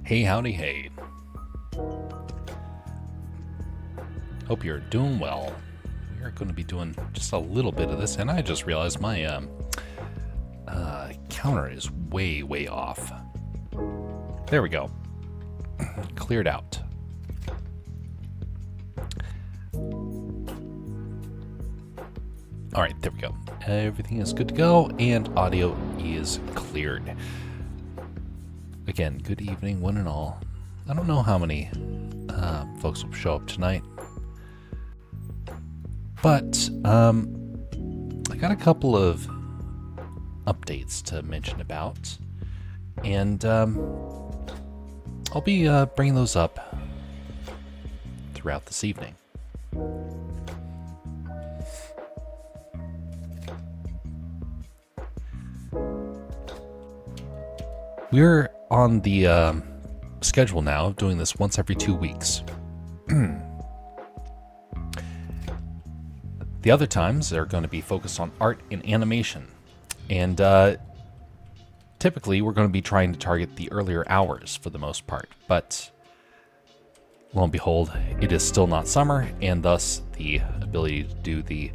Hey, howdy, hey. Hope you're doing well. We are going to be doing just a little bit of this, and I just realized my counter is way off. There we go. Cleared out. All right, there we go. Everything is good to go, and audio is cleared. Again, good evening, one and all. I don't know how many folks will show up tonight, but I got a couple of updates to mention about, and I'll be bringing those up throughout this evening. We're on the schedule now of doing this once every 2 weeks. The other times are going to be focused on art and animation. And typically we're going to be trying to target the earlier hours for the most part. But lo and behold, it is still not summer, and thus the ability to do the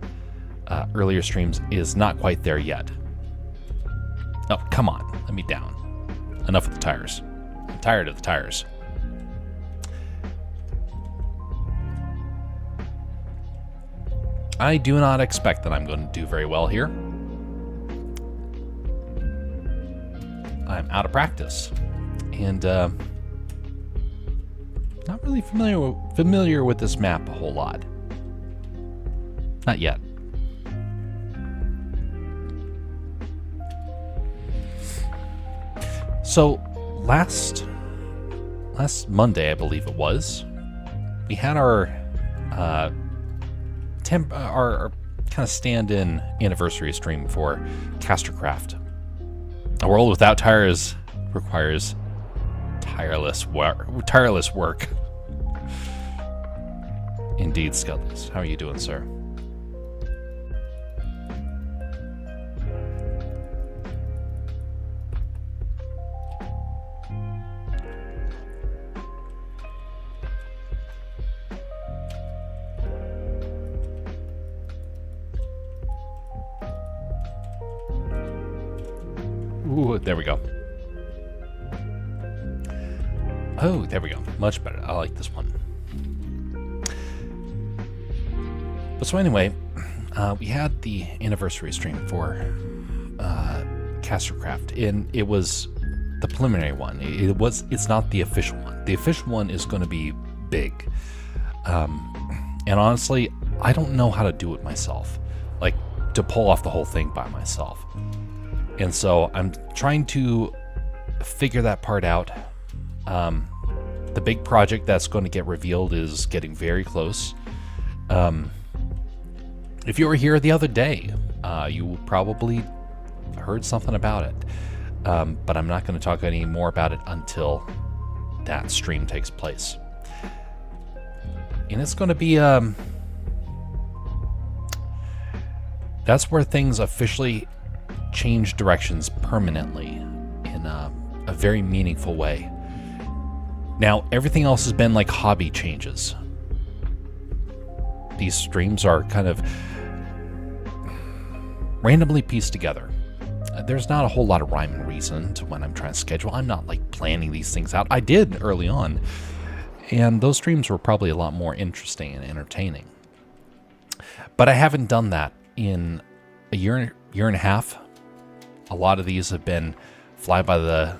earlier streams is not quite there yet. Oh, come on, let me down. Enough of the tires. I'm tired of the tires. I do not expect that I'm going to do very well here. I'm out of practice. And not really familiar with this map a whole lot. Not yet. So last Monday, I believe it was, we had our kind of stand-in anniversary stream for Castercraft. A world without tires requires tireless work. Indeed, Scudless. How are you doing, sir? Ooh, there we go. Oh, there we go. Much better. I like this one. But so anyway, we had the anniversary stream for Castercraft, and it was the preliminary one. It's not the official one. The official one is going to be big. And honestly, I don't know how to do it myself. Like, to pull off the whole thing by myself. And so I'm trying to figure that part out. The big project that's going to get revealed is getting very close. If you were here the other day, you probably heard something about it. But I'm not going to talk any more about it until that stream takes place. And it's going to be... that's where things officially change directions permanently in a very meaningful way. Now, everything else has been like hobby changes. These streams are kind of randomly pieced together. There's not a whole lot of rhyme and reason to when I'm trying to schedule. I'm not like planning these things out. I did early on, and those streams were probably a lot more interesting and entertaining. But I haven't done that in a year and a half. A lot of these have been fly by the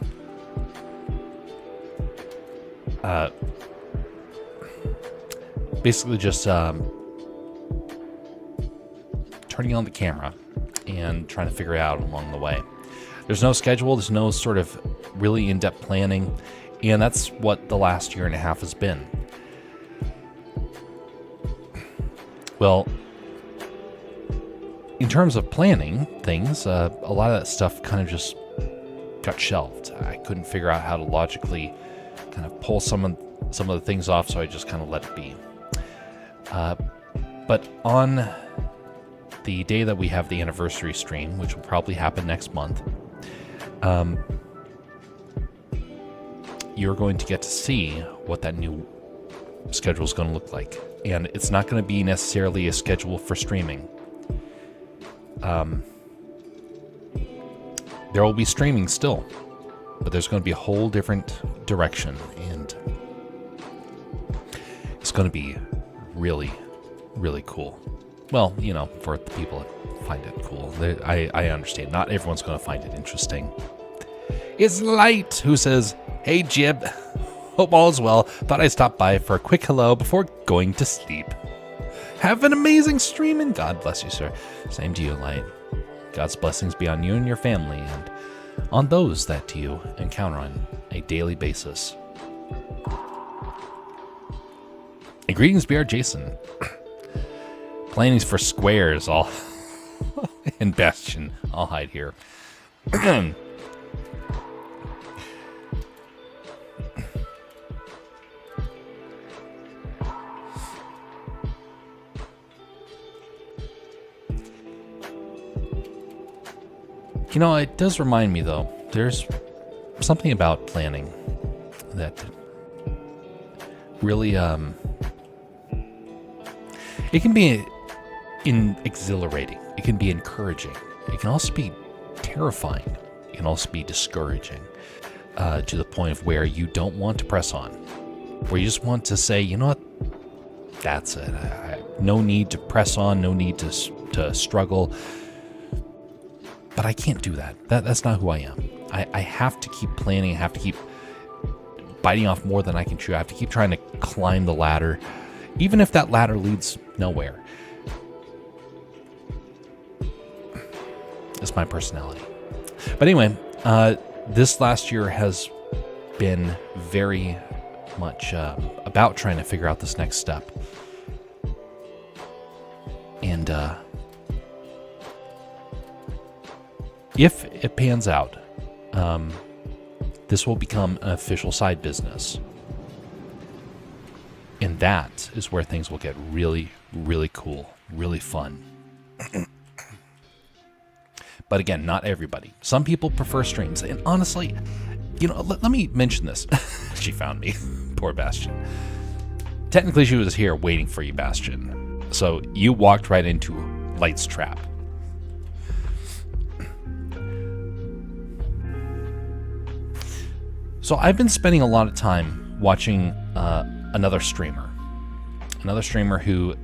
basically just turning on the camera and trying to figure it out along the way. There's no schedule, there's no sort of really in-depth planning, and that's what the last year and a half has been. Well, in terms of planning things, a lot of that stuff kind of just got shelved. I couldn't figure out how to logically kind of pull some of the things off, so I just kind of let it be. But on the day that we have the anniversary stream, which will probably happen next month, you're going to get to see what that new schedule is going to look like. And it's not going to be necessarily a schedule for streaming. There will be streaming still, but there's going to be a whole different direction, and it's going to be really, really cool. Well, you know, for the people that find it cool. I understand. Not everyone's going to find it interesting. It's Light who says, "Hey Jib, hope all is well. Thought I'd stop by for a quick hello before going to sleep. Have an amazing stream and God bless you, sir." Same to you, Light. God's blessings be on you and your family and on those that you encounter on a daily basis. And greetings, BR Jason. Plannings for squares, all and Bastion. I'll hide here. You know, it does remind me, though, there's something about planning that really, it can be exhilarating. It can be encouraging. It can also be terrifying. It can also be discouraging to the point of where you don't want to press on, where you just want to say, you know what, that's it. No need to press on, no need to struggle. But I can't do that. That's not who I am. I have to keep planning. I have to keep biting off more than I can chew. I have to keep trying to climb the ladder, even if that ladder leads nowhere. It's my personality. But anyway, this last year has been very much about trying to figure out this next step. And if it pans out, this will become an official side business. And that is where things will get really, really cool, really fun. But again, not everybody. Some people prefer streams. And honestly, you know, let me mention this. She found me. Poor Bastion. Technically, she was here waiting for you, Bastion. So you walked right into Light's trap. So I've been spending a lot of time watching another streamer who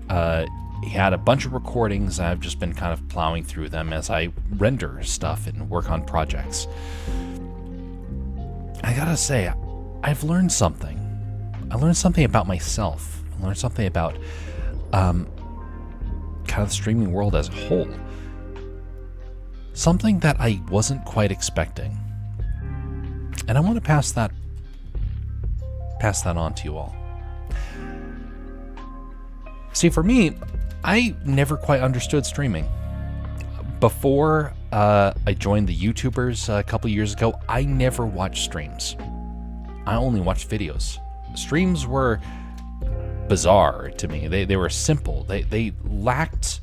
he had a bunch of recordings. I've just been kind of plowing through them as I render stuff and work on projects. I gotta say, I've learned something. I learned something about myself. I learned something about kind of the streaming world as a whole. Something that I wasn't quite expecting. And I want to pass that on to you all. See, for me, I never quite understood streaming. Before I joined the YouTubers a couple years ago, I never watched streams. I only watched videos. Streams were bizarre to me. They were simple. They lacked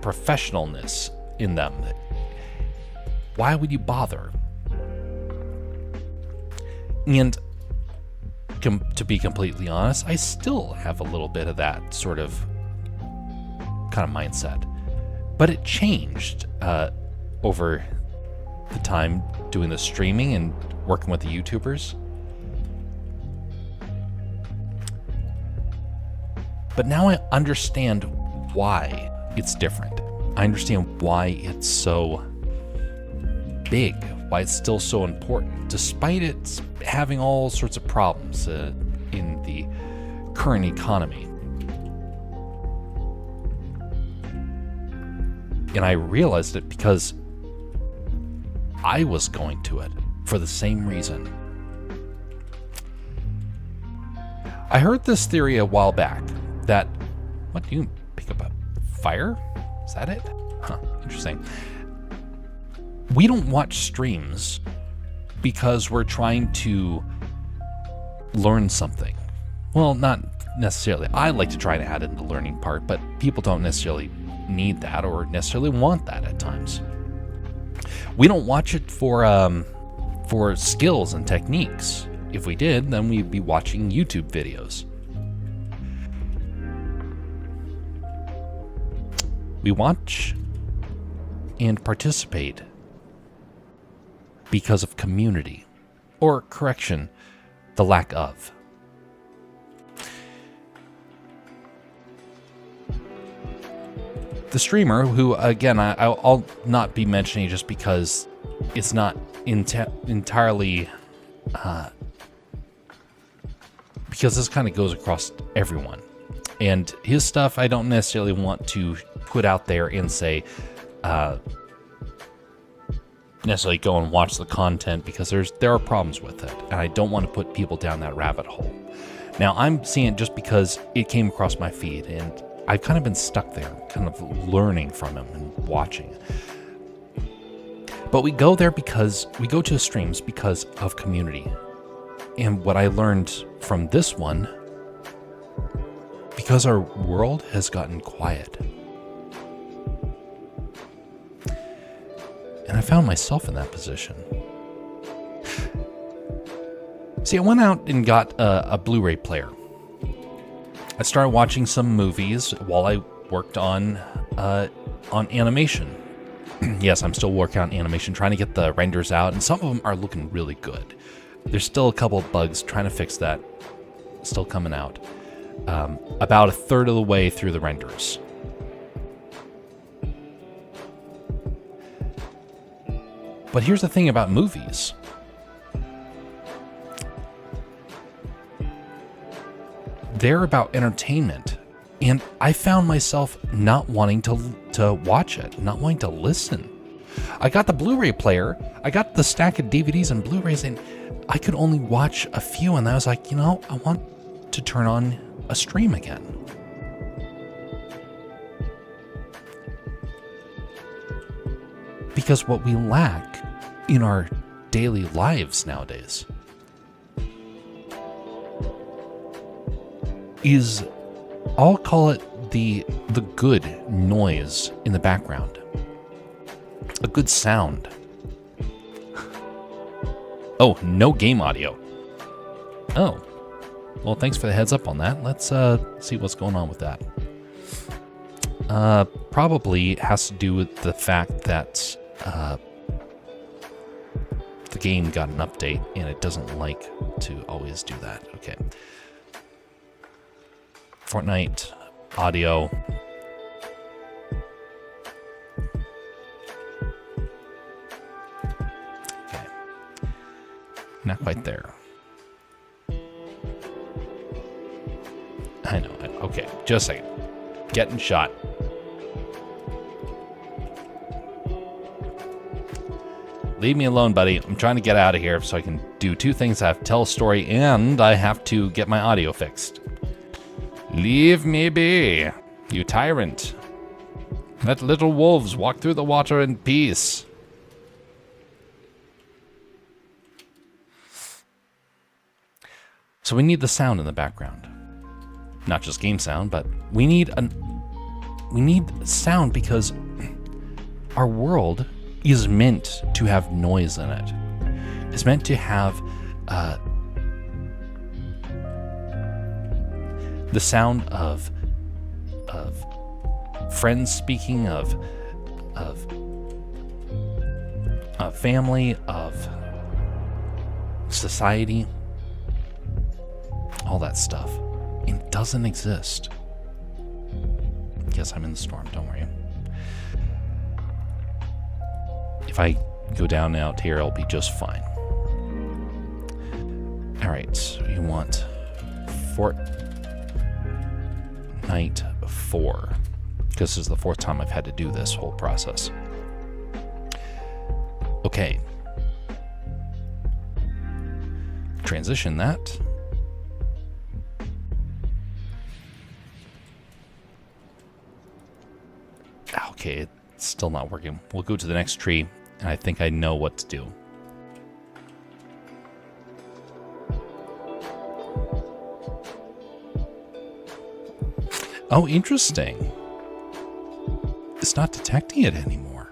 professionalness in them. Why would you bother? And to be completely honest, I still have a little bit of that sort of kind of mindset. But it changed over the time doing the streaming and working with the YouTubers. But now I understand why it's different. I understand why it's so big, why it's still so important, despite it having all sorts of problems in the current economy. And I realized it because I was going to it for the same reason. I heard this theory a while back that, what, do you pick up a fire? Is that it? Huh, interesting. We don't watch streams because we're trying to learn something. Well, not necessarily. I like to try to add in the learning part, but people don't necessarily need that or necessarily want that at times. We don't watch it for for skills and techniques. If we did, then we'd be watching YouTube videos. We watch and participate because of community, or correction, the lack of. The streamer, who again I'll not be mentioning just because it's not entirely because this kind of goes across everyone, and his stuff I don't necessarily want to put out there and say necessarily go and watch the content, because there are problems with it, and I don't want to put people down that rabbit hole. Now I'm seeing it just because it came across my feed, and I've kind of been stuck there, kind of learning from him and watching. But we go there because we go to the streams because of community. And what I learned from this one, because our world has gotten quiet. And I found myself in that position. See, I went out and got a Blu-ray player. I started watching some movies while I worked on animation. Yes, I'm still working on animation, trying to get the renders out, and some of them are looking really good. There's still a couple of bugs, trying to fix that, still coming out. About a third of the way through the renders. But here's the thing about movies. They're about entertainment, and I found myself not wanting to watch it, not wanting to listen. I got the Blu-ray player, I got the stack of DVDs and Blu-rays, and I could only watch a few, and I was like, you know, I want to turn on a stream again. Because what we lack in our daily lives nowadays is, I'll call it the good noise in the background. A good sound. Oh, no game audio. Oh. Well, thanks for the heads up on that. Let's see what's going on with that. Probably has to do with the fact that the game got an update and it doesn't like to always do that. Okay. Fortnite audio. Okay. Not quite there. I know. Okay, just a second. Getting shot. Leave me alone, buddy. I'm trying to get out of here so I can do two things. I have to tell a story and I have to get my audio fixed. Leave me be, you tyrant. Let little wolves walk through the water in peace. So we need the sound in the background. Not just game sound, but we need sound because our world is meant to have noise in it. It's meant to have the sound of friends speaking, of family, of society, all that stuff. It doesn't exist. Yes, I'm in the storm, don't worry. If I go down and out here, I'll be just fine. Alright, so you want Fortnite 4. This is the fourth time I've had to do this whole process. Okay. Transition that. Okay, it's still not working. We'll go to the next tree, and I think I know what to do. Oh, interesting. It's not detecting it anymore.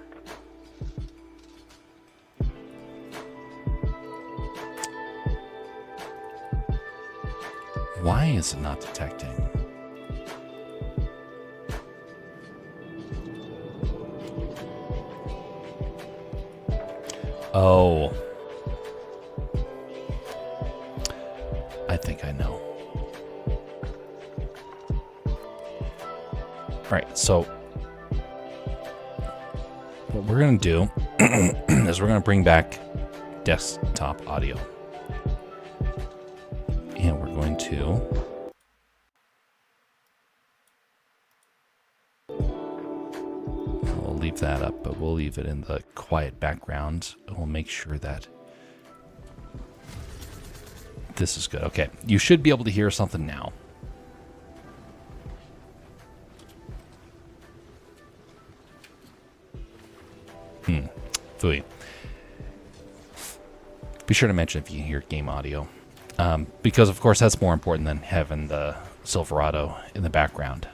Why is it not detecting? Oh. I think I know. Alright, so what we're going to do is we're going to bring back desktop audio. And we're going to we'll leave that up, but we'll leave it in the quiet background. And we'll make sure that this is good. Okay, you should be able to hear something now. Phooey. Be sure to mention if you hear game audio. Because, of course, that's more important than having the Silverado in the background.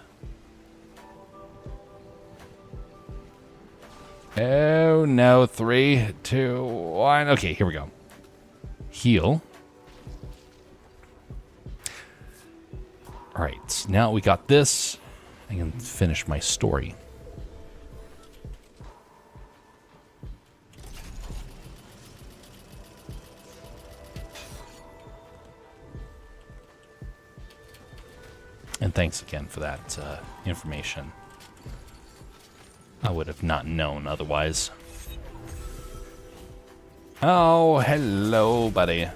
Oh, no. 3, 2, 1. Okay, here we go. Heal. All right, now we got this. I can finish my story. And thanks again for that information. I would have not known otherwise. Oh, hello, buddy.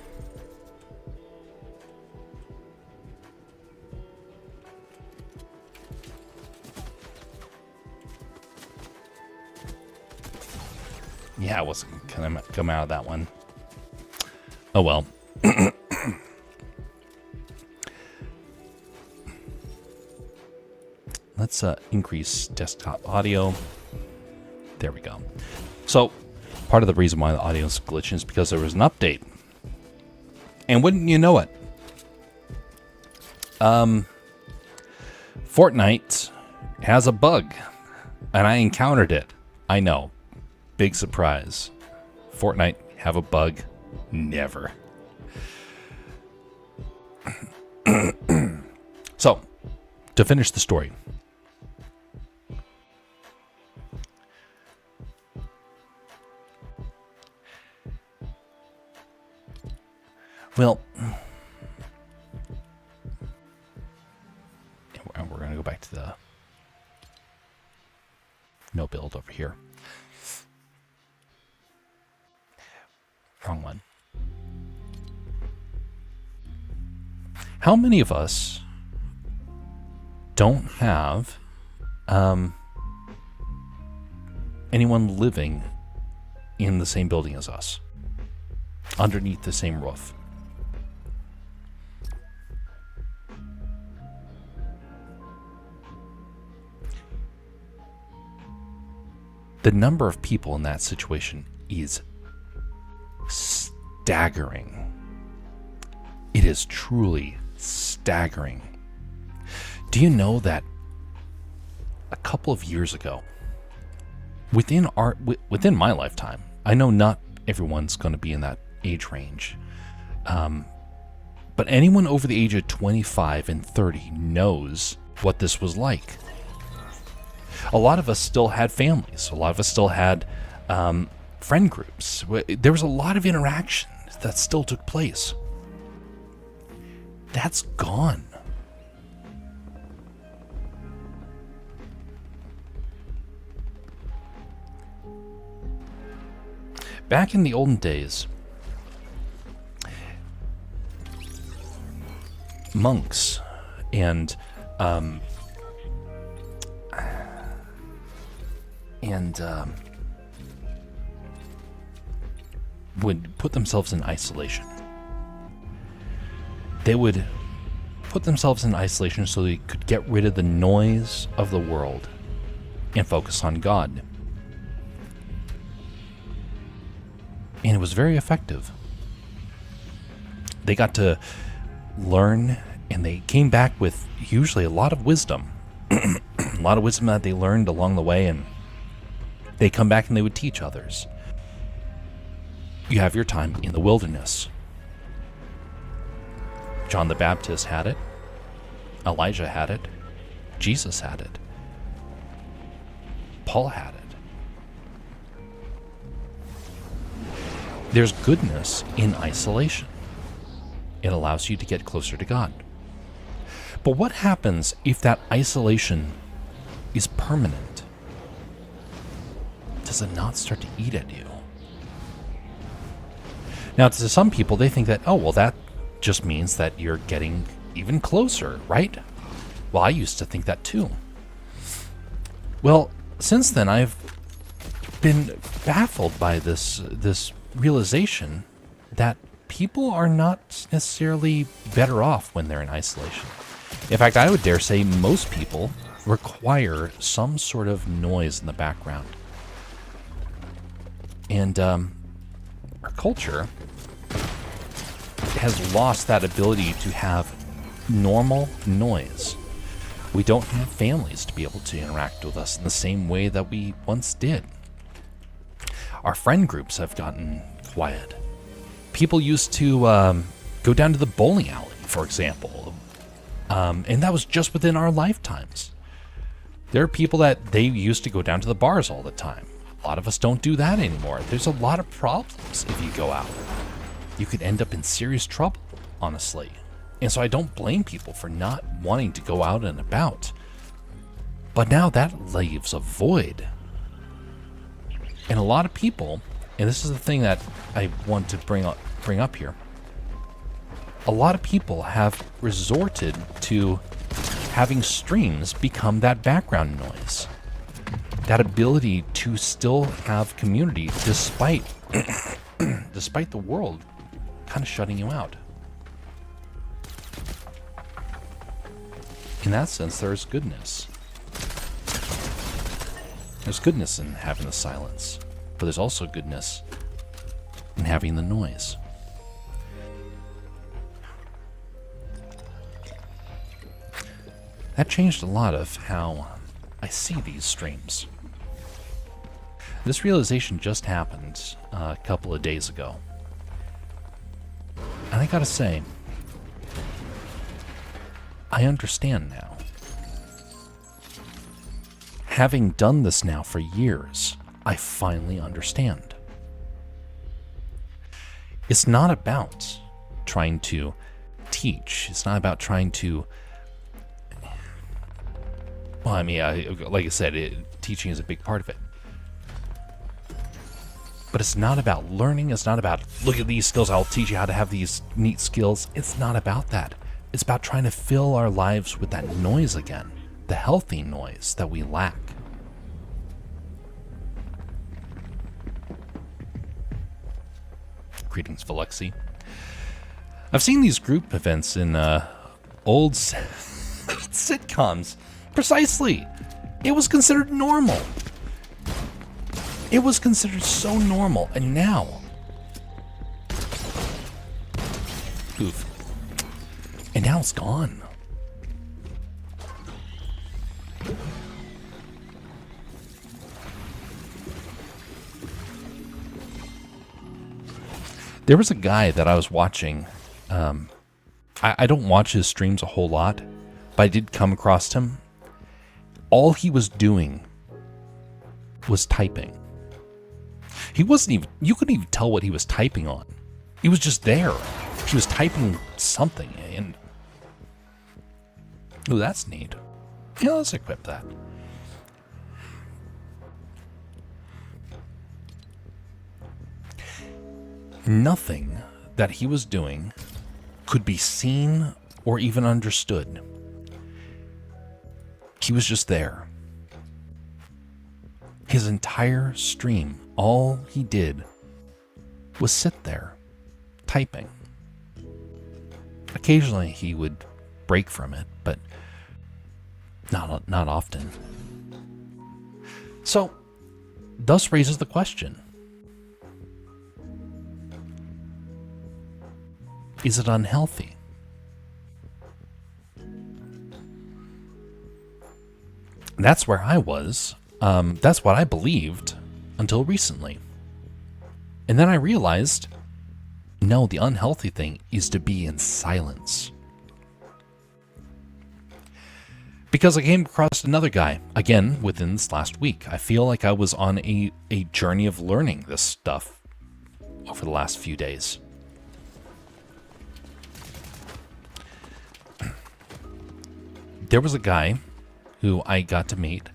Yeah, I wasn't gonna come out of that one. Oh well. Let's increase desktop audio. There we go. So, part of the reason why the audio is glitching is because there was an update. And wouldn't you know it? Fortnite has a bug. And I encountered it. I know. Big surprise. Fortnite have a bug? Never. So, to finish the story. Well, and we're going to go back to the no build over here. Wrong one. How many of us don't have anyone living in the same building as us, underneath the same roof? The number of people in that situation is staggering. It is truly staggering. Do you know that a couple of years ago, within my lifetime, I know not everyone's going to be in that age range, but anyone over the age of 25 and 30 knows what this was like. A lot of us still had families. A lot of us still had friend groups. There was a lot of interaction that still took place. That's gone. Back in the olden days, monks and would put themselves in isolation. They would put themselves in isolation so they could get rid of the noise of the world and focus on God. And it was very effective. They got to learn, and they came back with usually a lot of wisdom. A lot of wisdom that they learned along the way, and they come back and they would teach others. You have your time in the wilderness. John the Baptist had it. Elijah had it. Jesus had it. Paul had it. There's goodness in isolation. It allows you to get closer to God. But what happens if that isolation is permanent? Does it not start to eat at you? Now, to some people, they think that, oh, well, that just means that you're getting even closer, right? Well, I used to think that too. Well, since then, I've been baffled by this realization that people are not necessarily better off when they're in isolation. In fact, I would dare say most people require some sort of noise in the background. And our culture has lost that ability to have normal noise. We don't have families to be able to interact with us in the same way that we once did. Our friend groups have gotten quiet. People used to go down to the bowling alley, for example, and that was just within our lifetimes. There are people that they used to go down to the bars all the time. A lot of us don't do that anymore. There's a lot of problems if you go out. You could end up in serious trouble, honestly. And so I don't blame people for not wanting to go out and about. But now that leaves a void. And a lot of people, and this is the thing that I want to bring up here. A lot of people have resorted to having streams become that background noise. That ability to still have community despite despite the world kind of shutting you out. In that sense, there's goodness. There's goodness in having the silence, but there's also goodness in having the noise. That changed a lot of how I see these streams. This realization just happened a couple of days ago. And I gotta say, I understand now. Having done this now for years, I finally understand. It's not about trying to teach. It's not about trying to... Well, I mean, like I said, teaching is a big part of it. But it's not about learning. It's not about, look at these skills, I'll teach you how to have these neat skills. It's not about that. It's about trying to fill our lives with that noise again, the healthy noise that we lack. Greetings, Velexi. I've seen these group events in old sitcoms. Precisely. It was considered normal. It was considered so normal, and now... Oof. And now it's gone. There was a guy that I was watching. I don't watch his streams a whole lot, but I did come across him. All he was doing was typing. He wasn't even, you couldn't even tell what he was typing on. He was just there. He was typing something, and... Ooh, that's neat. Yeah, let's equip that. Nothing that he was doing could be seen or even understood. He was just there. His entire stream, all he did was sit there, typing. Occasionally he would break from it, but not often. So, thus raises the question. Is it unhealthy? That's where I was. That's what I believed until recently. And then I realized, no, the unhealthy thing is to be in silence. because I came across another guy, again, within this last week. I feel like I was on a journey of learning this stuff over the last few days. There was a guy who I got to meet.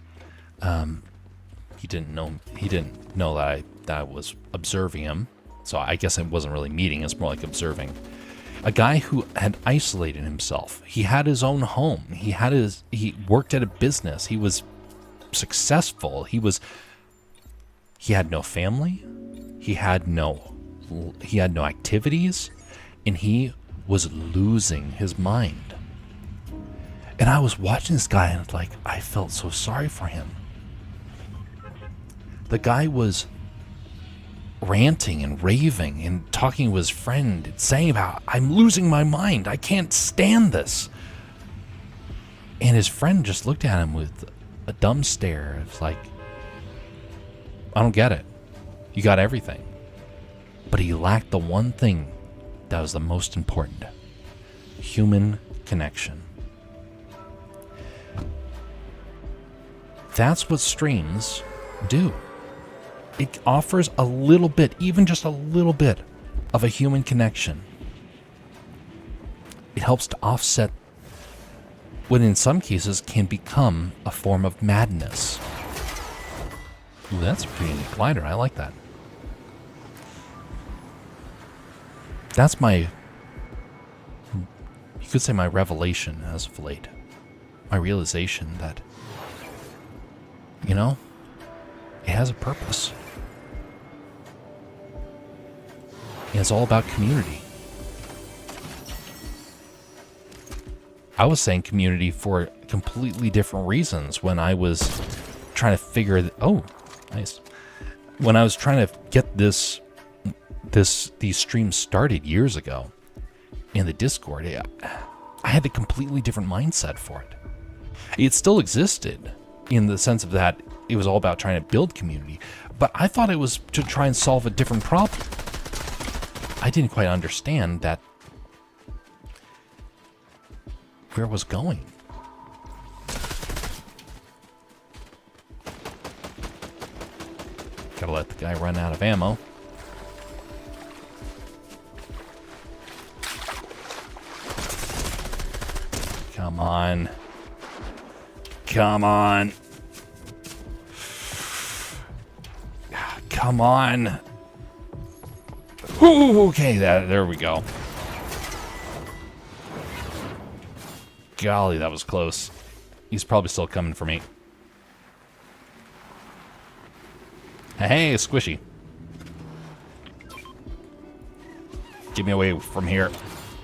He didn't know that I was observing him. So I guess I wasn't really meeting, it's more like observing. A guy who had isolated himself. He had his own home. He worked at a business. He was successful. He had no family. He had no activities, and he was losing his mind. And I was watching this guy, and like, I felt so sorry for him. The guy was ranting and raving and talking to his friend and saying about, I'm losing my mind. I can't stand this. And his friend just looked at him with a dumb stare. It's like, I don't get it. You got everything. But he lacked the one thing that was the most important: human connection. That's what streams do. It offers a little bit, even just a little bit, of a human connection. It helps to offset what in some cases can become a form of madness. Ooh, that's a pretty neat glider. I like that. That's you could say my revelation as of late. My realization that, it has a purpose. And it's all about community. I was saying community for completely different reasons when I was trying to figure oh, nice. When I was trying to get these streams started years ago in the Discord, I had a completely different mindset for it. It still existed in the sense of that it was all about trying to build community, but I thought it was to try and solve a different problem. I didn't quite understand that where it was going. Gotta let the guy run out of ammo. Come on. Come on. Come on. Ooh, okay, there we go. Golly, that was close. He's probably still coming for me. Hey, squishy. Get me away from here.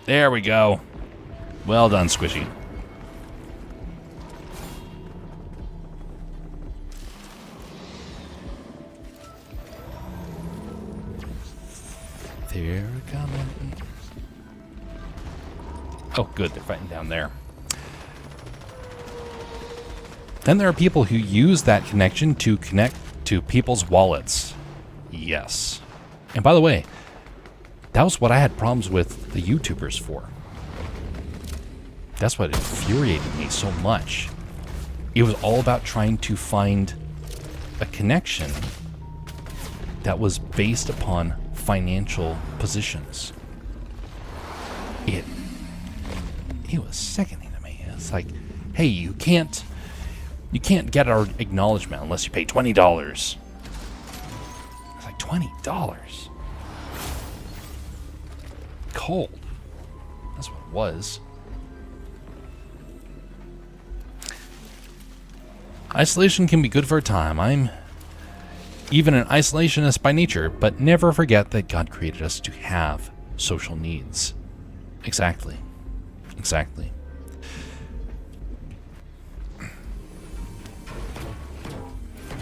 There we go. Well done, squishy. They're coming. Oh, good. They're fighting down there. Then there are people who use that connection to connect to people's wallets. Yes. And by the way, that was what I had problems with the YouTubers for. That's what infuriated me so much. It was all about trying to find a connection that was based upon financial positions. It was sickening to me. It's like, hey, you can't get our acknowledgement unless you pay $20. It's like $20. Cold. That's what it was. Isolation can be good for a time. I'm even an isolationist by nature, but never forget that God created us to have social needs. Exactly. Exactly.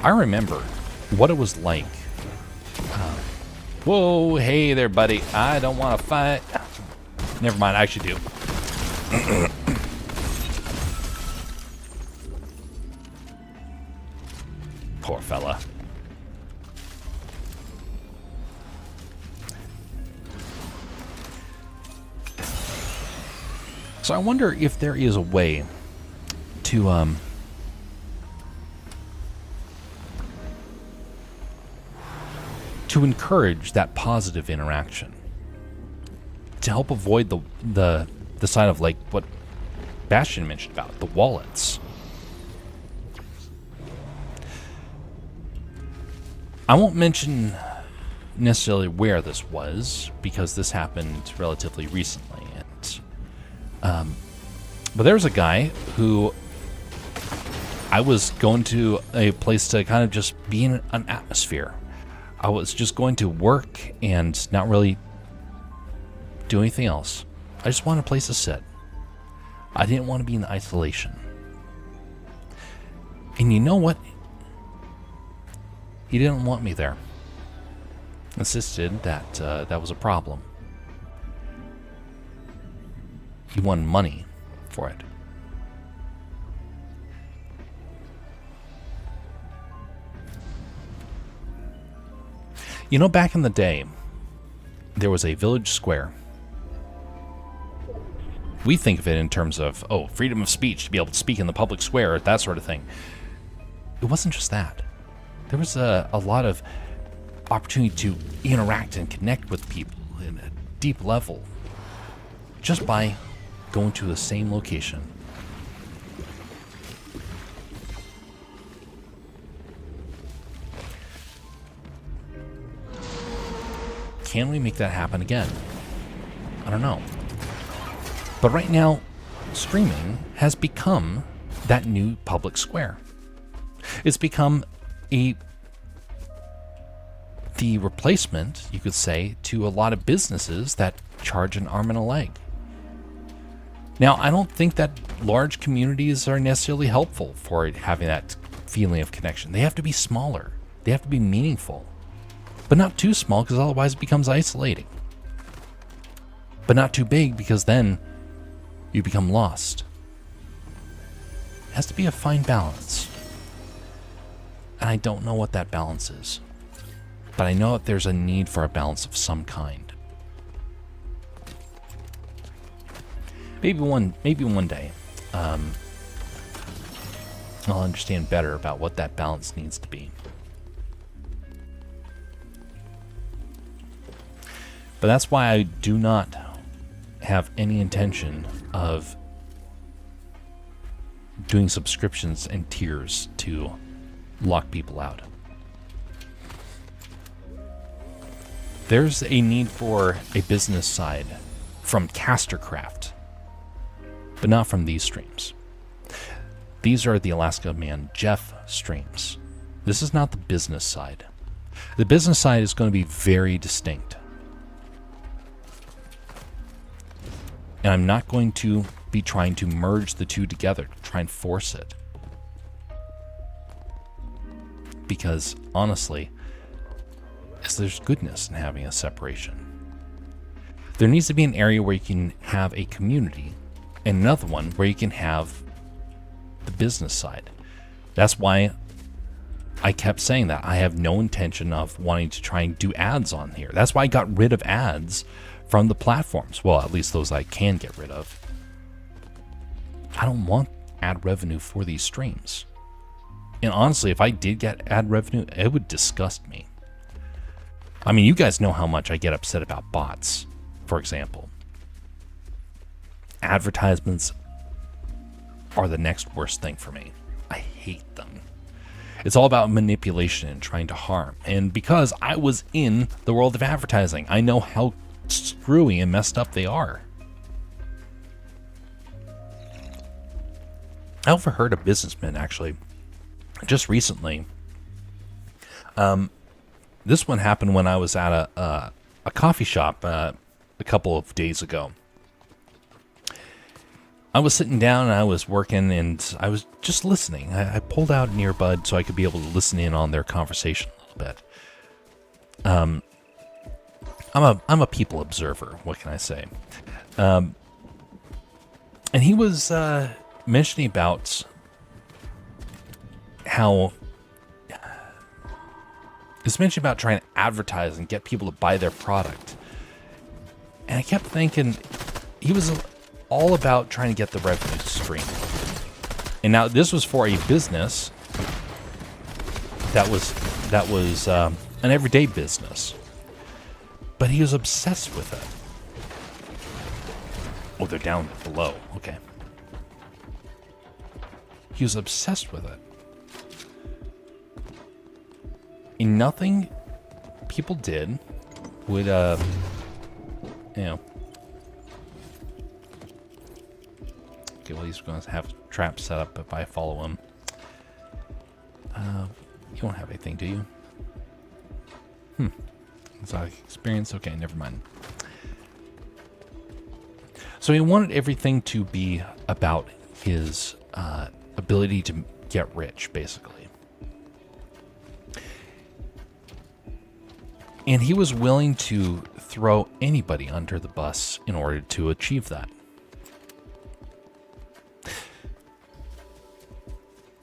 I remember what it was like. Whoa, hey there, buddy. I don't want to fight. Never mind, I actually do. Poor fella. So I wonder if there is a way to encourage that positive interaction, to help avoid the side of like what Bastion mentioned about the wallets. I won't mention necessarily where this was because this happened relatively recently, and but there was a guy who I was going to a place to kind of just be in an atmosphere. I was just going to work and not really do anything else. I just wanted a place to sit. I didn't want to be in isolation. And you know what? He didn't want me there. Insisted that that was a problem. He wanted money for it. You know, back in the day, there was a village square. We think of it in terms of, oh, freedom of speech, to be able to speak in the public square, that sort of thing. It wasn't just that. There was a lot of opportunity to interact and connect with people in a deep level just by going to the same location. Can we make that happen again? I don't know. But right now, streaming has become that new public square. It's become the replacement, you could say, to a lot of businesses that charge an arm and a leg. Now, I don't think that large communities are necessarily helpful for having that feeling of connection. They have to be smaller. They have to be meaningful. But not too small, because otherwise it becomes isolating. But not too big, because then you become lost. It has to be a fine balance. And I don't know what that balance is. But I know that there's a need for a balance of some kind. Maybe one day, I'll understand better about what that balance needs to be. But that's why I do not have any intention of doing subscriptions and tiers to lock people out. There's a need for a business side from Castercraft, but not from these streams. These are the Alaska Man Jeff streams. This is not the business side. The business side is going to be very distinct. And I'm not going to be trying to merge the two together, to try and force it. Because, honestly, there's goodness in having a separation. There needs to be an area where you can have a community, and another one where you can have the business side. That's why I kept saying that. I have no intention of wanting to try and do ads on here. That's why I got rid of ads from the platforms. Well, at least those I can get rid of. I don't want ad revenue for these streams. And honestly, if I did get ad revenue, it would disgust me. I mean, you guys know how much I get upset about bots, for example. Advertisements are the next worst thing for me. I hate them. It's all about manipulation and trying to harm. And because I was in the world of advertising, I know how screwy and messed up they are. I overheard a businessman, actually, just recently. This one happened when I was at a coffee shop a couple of days ago. I was sitting down and I was working and I was just listening. I pulled out an earbud so I could be able to listen in on their conversation a little bit. I'm a people observer. What can I say? And he was mentioning about how it's mentioned about trying to advertise and get people to buy their product. And I kept thinking he was all about trying to get the revenue stream. And now this was for a business that was an everyday business. But he was obsessed with it. Oh, they're down below. Okay. He was obsessed with it. And nothing people did would, you know. Okay, well, he's going to have traps set up if I follow him. You won't have anything, do you? Exotic experience. Okay, never mind. So he wanted everything to be about his ability to get rich, basically. And he was willing to throw anybody under the bus in order to achieve that.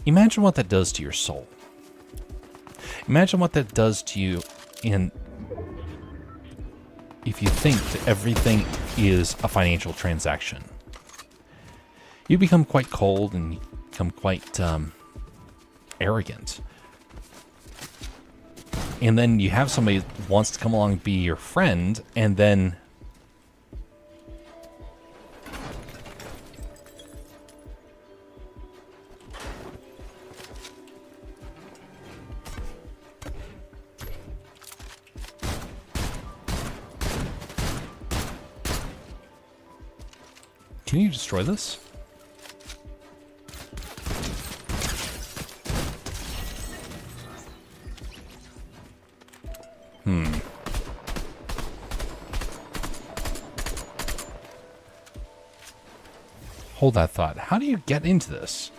Imagine what that does to your soul. Imagine what that does to you if you think that everything is a financial transaction. You become quite cold and you become quite arrogant. And then you have somebody who wants to come along and be your friend, and then can you destroy this? Hold that thought. How do you get into this?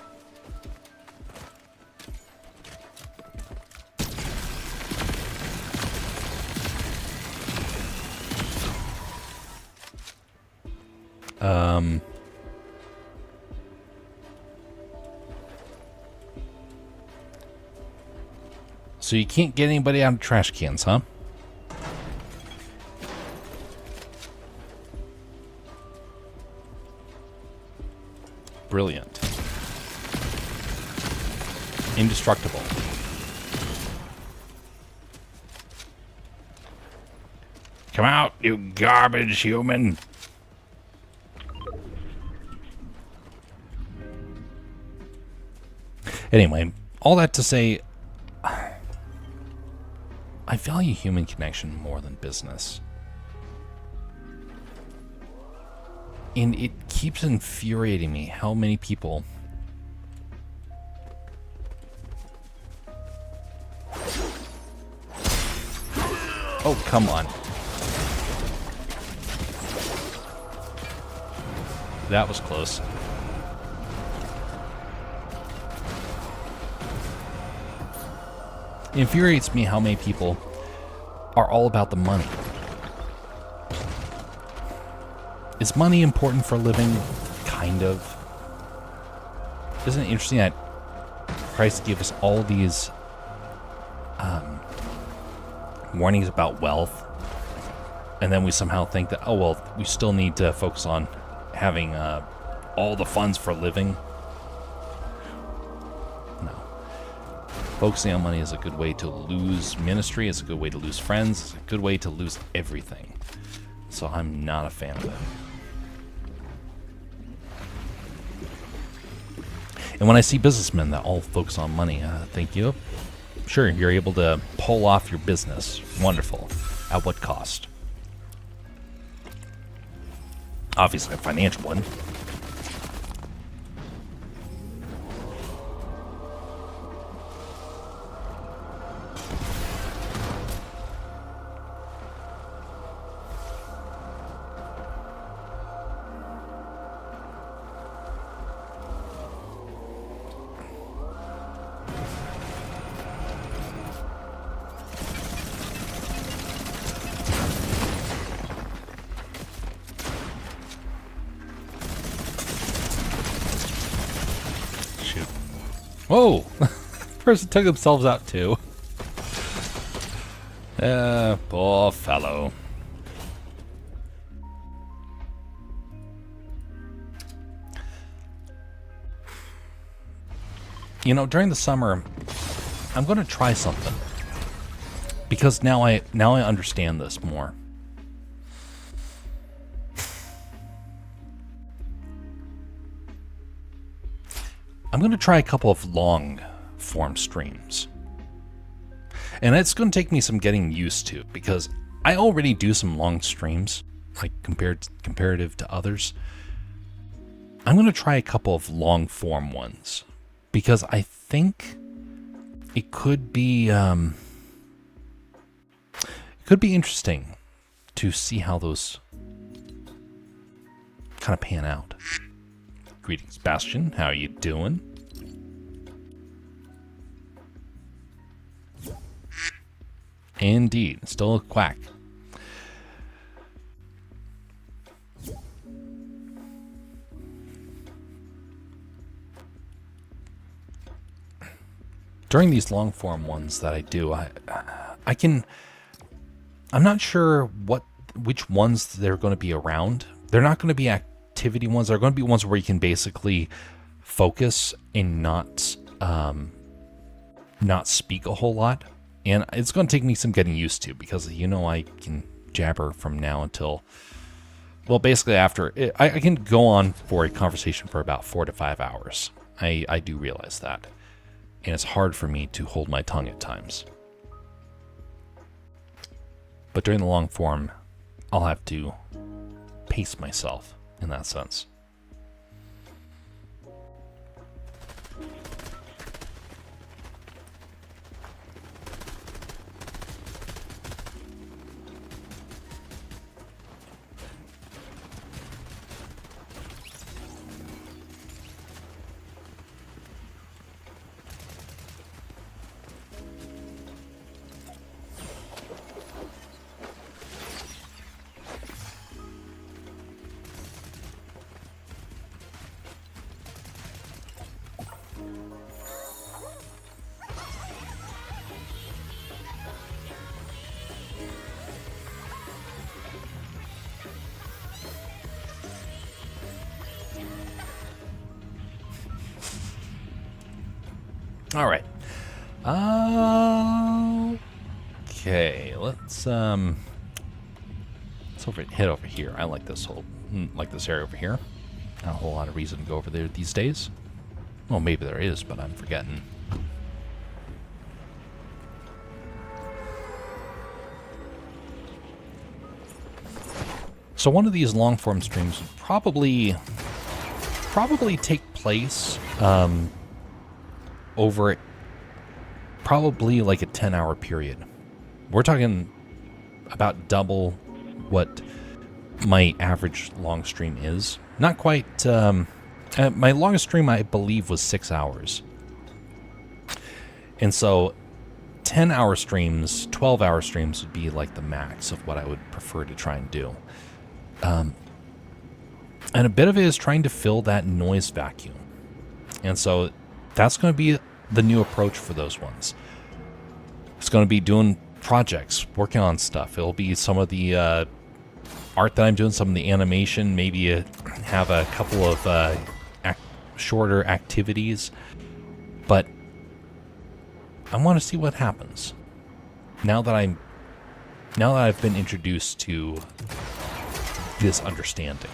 So you can't get anybody out of trash cans, huh? Brilliant. Indestructible. Come out, you garbage human. Anyway, all that to say, I value human connection more than business. And it keeps infuriating me how many people oh, come on. That was close. It infuriates me how many people are all about the money. Is money important for a living? Kind of. Isn't it interesting that Christ gave us all these warnings about wealth, and then we somehow think that, oh, well, we still need to focus on having all the funds for a living? No. Focusing on money is a good way to lose ministry, it's a good way to lose friends, it's a good way to lose everything. So I'm not a fan of it. And when I see businessmen that all focus on money, I think, yep, sure, you're able to pull off your business. Wonderful. At what cost? Obviously a financial one. Whoa! Person took themselves out too. Poor fellow. You know, during the summer, I'm going to try something. Because now I understand this more. I'm going to try a couple of long form streams. And it's going to take me some getting used to, because I already do some long streams, like comparative to others. I'm going to try a couple of long form ones, because I think it could be interesting to see how those kind of pan out. Greetings, Bastion. How are you doing? Indeed, still a quack. During these long form ones that I do, I'm not sure which ones they're going to be around. They're not going to be activity ones. They're going to be ones where you can basically focus and not speak a whole lot. And it's going to take me some getting used to, because I can jabber from now until, well, basically after I can go on for a conversation for about 4 to 5 hours. I do realize that, and it's hard for me to hold my tongue at times. But during the long form, I'll have to pace myself in that sense. All right. Okay, let's head over here. I like this area over here. Not a whole lot of reason to go over there these days. Well, maybe there is, but I'm forgetting. So one of these long form streams would probably take place over probably like a 10-hour period. We're talking about double what my average long stream is. Not quite. My longest stream, I believe, was 6 hours. And so 10-hour streams, 12-hour streams would be like the max of what I would prefer to try and do. And a bit of it is trying to fill that noise vacuum. And so that's going to be the new approach for those ones. It's going to be doing projects, working on stuff. It'll be some of the art that I'm doing, some of the animation, maybe have a couple of shorter activities. But I want to see what happens now that I've been introduced to this understanding.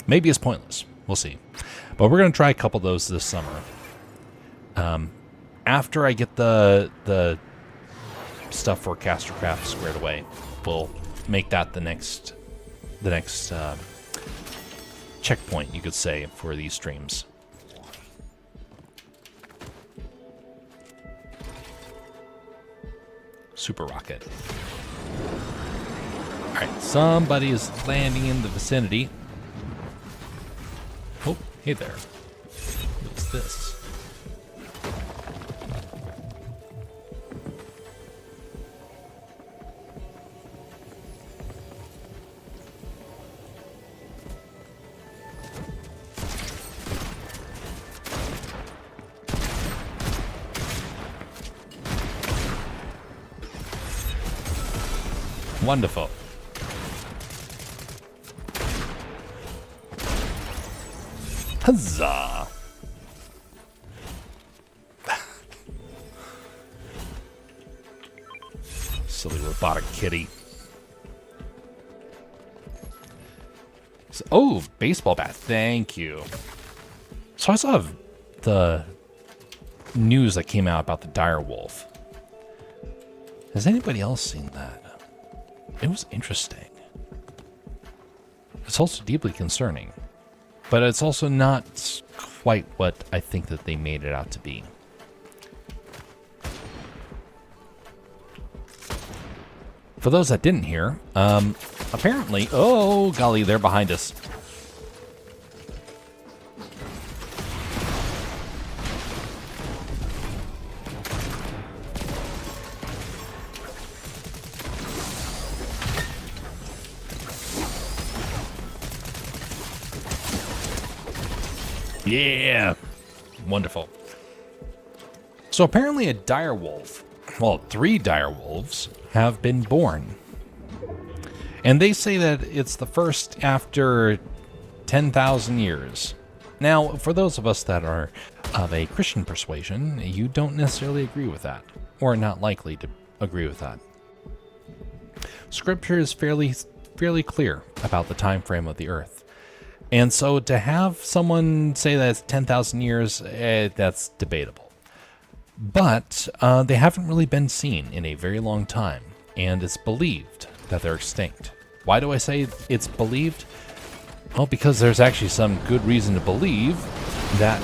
Maybe it's pointless. We'll see. But we're going to try a couple of those this summer. After I get the stuff for Castercraft squared away, we'll make that the next checkpoint, you could say, for these streams. Super rocket. All right, somebody is landing in the vicinity. Oh, hey there. What's this? Wonderful. Huzzah! Silly robotic kitty. So, oh, baseball bat. Thank you. So I saw the news that came out about the dire wolf. Has anybody else seen that? It was interesting. It's also deeply concerning, but it's also not quite what I think that they made it out to be. For those that didn't hear, apparently, oh golly, they're behind us. Yeah, wonderful. So apparently a dire wolf, well, 3 dire wolves have been born. And they say that it's the first after 10,000 years. Now, for those of us that are of a Christian persuasion, you don't necessarily agree with that, or not likely to agree with that. Scripture is fairly clear about the time frame of the earth. And so to have someone say that it's 10,000 years, that's debatable. But they haven't really been seen in a very long time, and it's believed that they're extinct. Why do I say it's believed? Well, because there's actually some good reason to believe that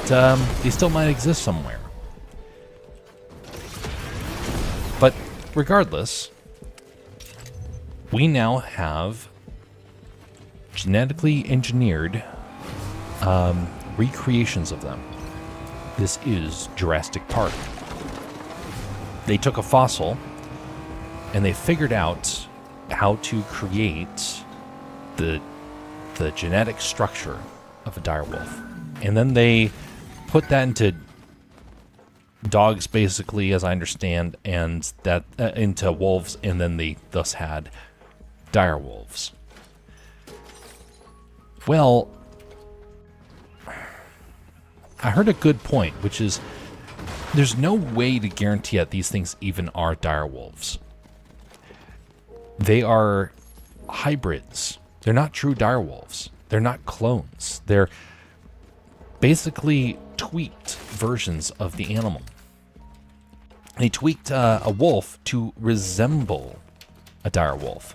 they still might exist somewhere. But regardless, we now have genetically engineered recreations of them. This is Jurassic Park. They took a fossil and they figured out how to create the genetic structure of a dire wolf. And then they put that into dogs, basically, as I understand, and that into wolves, and then they thus had dire wolves. Well, I heard a good point, which is there's no way to guarantee that these things even are dire wolves. They are hybrids. They're not true dire wolves. They're not clones. They're basically tweaked versions of the animal. They tweaked a wolf to resemble a dire wolf.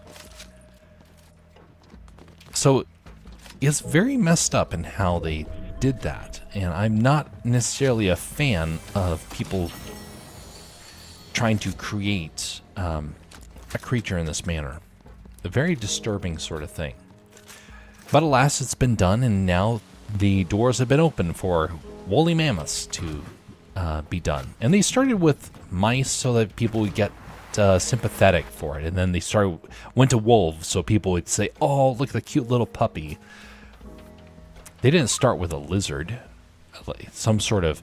So it's very messed up in how they did that, and I'm not necessarily a fan of people trying to create a creature in this manner. A very disturbing sort of thing. But alas, it's been done, and now the doors have been opened for woolly mammoths to be done. And they started with mice so that people would get sympathetic for it, and then they went to wolves so people would say, "Oh, look at the cute little puppy." They didn't start with a lizard, like some sort of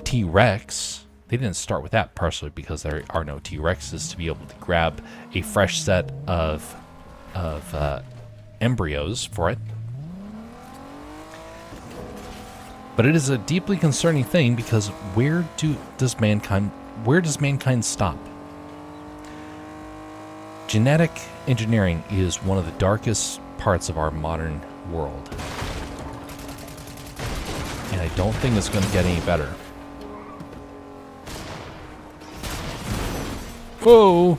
T-Rex. They didn't start with that, partially because there are no T-Rexes to be able to grab a fresh set of embryos for it. But it is a deeply concerning thing, because where does mankind stop? Genetic engineering is one of the darkest parts of our modern world, and I don't think it's going to get any better. Whoa!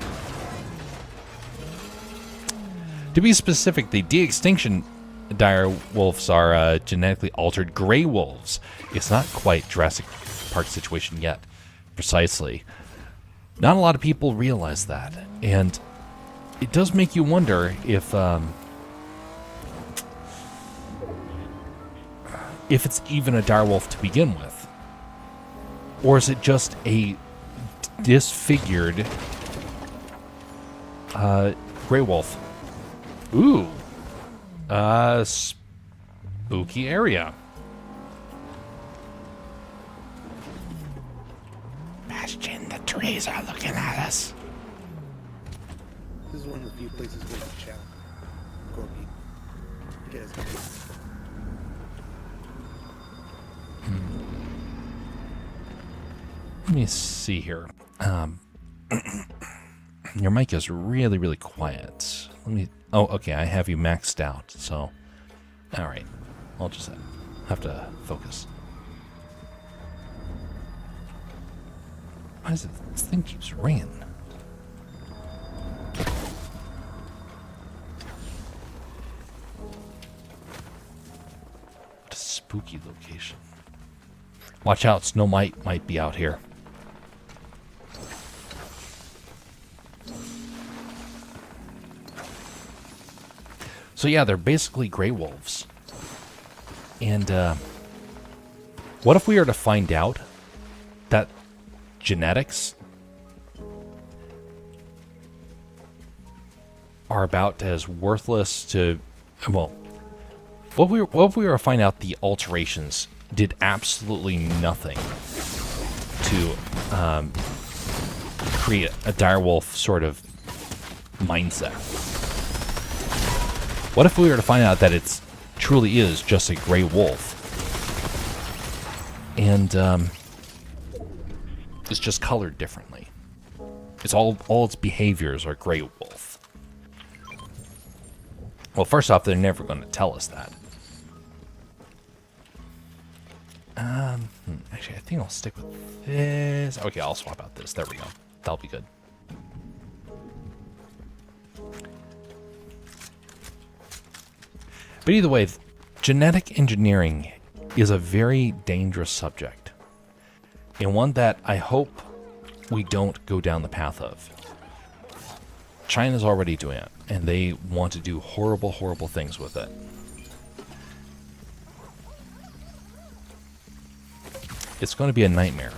To be specific, the de-extinction dire wolves are genetically altered gray wolves. It's not quite Jurassic Park situation yet, precisely. Not a lot of people realize that, and it does make you wonder if it's even a dire wolf to begin with, or is it just a disfigured gray wolf? Ooh, spooky area. Bastion, the trees are looking at us. This is one of the few places where you chat. Corky. Guys. Let me see here. Your mic is really, really quiet. Let me... Oh, okay, I have you maxed out, so... Alright, I'll just have to focus. Why is it... This thing keeps ringing. What a spooky location. Watch out, Snow might be out here. So yeah, they're basically gray wolves. And what if we were to find out that genetics are about as worthless to... Well, what if we were to find out the alterations did absolutely nothing to create a direwolf sort of mindset? What if we were to find out that it truly is just a gray wolf, and it's just colored differently? It's all its behaviors are gray wolf. Well, first off, they're never going to tell us that. Actually, I think I'll stick with this. Okay, I'll swap out this. There we go. That'll be good. But either way, genetic engineering is a very dangerous subject, and one that I hope we don't go down the path of. China's already doing it, and they want to do horrible, horrible things with it. It's going to be a nightmare.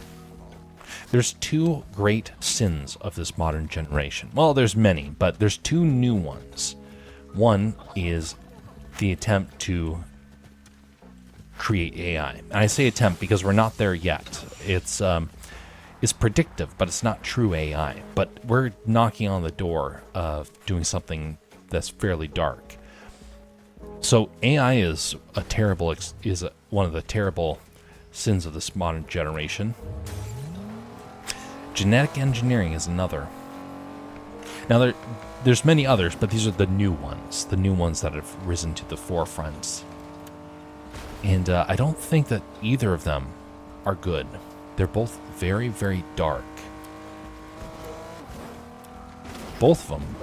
There's two great sins of this modern generation. Well, there's many, but there's two new ones. One is the attempt to create AI. And I say attempt because we're not there yet. It's predictive, but it's not true AI. But we're knocking on the door of doing something that's fairly dark. So AI is one of the terrible sins of this modern generation. Genetic engineering is another. Now there's many others, but these are the new ones that have risen to the forefront. And I don't think that either of them are good. They're both very, very dark. Both of them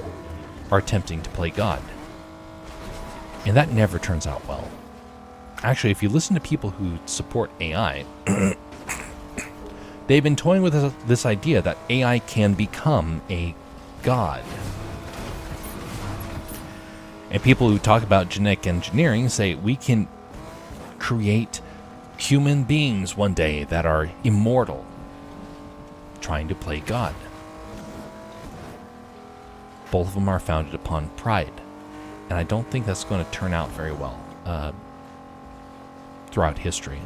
are attempting to play God. And that never turns out well. Actually, if you listen to people who support AI, they've been toying with this idea that AI can become a god. And people who talk about genetic engineering say we can create human beings one day that are immortal, trying to play God. Both of them are founded upon pride, and I don't think that's going to turn out very well throughout history.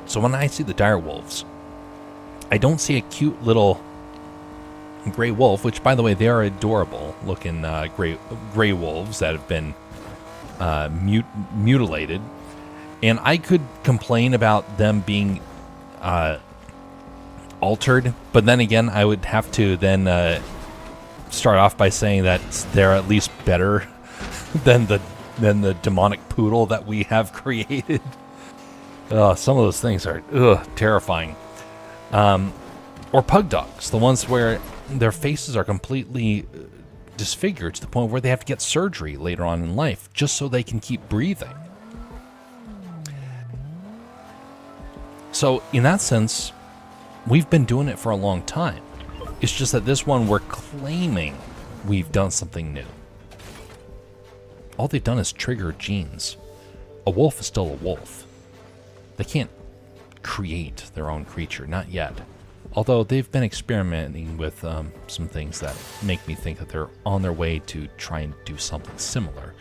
So when I see the dire wolves, I don't see a cute little gray wolf, which, by the way, they are adorable looking gray wolves that have been mutilated. And I could complain about them being altered, but then again, I would have to then start off by saying that they're at least better than the demonic poodle that we have created. Some of those things are terrifying. Or pug dogs, the ones where their faces are completely disfigured to the point where they have to get surgery later on in life just so they can keep breathing. So in that sense, we've been doing it for a long time. It's just that this one we're claiming we've done something new. All they've done is trigger genes. A wolf is still a wolf. They can't create their own creature, not yet. Although they've been experimenting with some things that make me think that they're on their way to try and do something similar.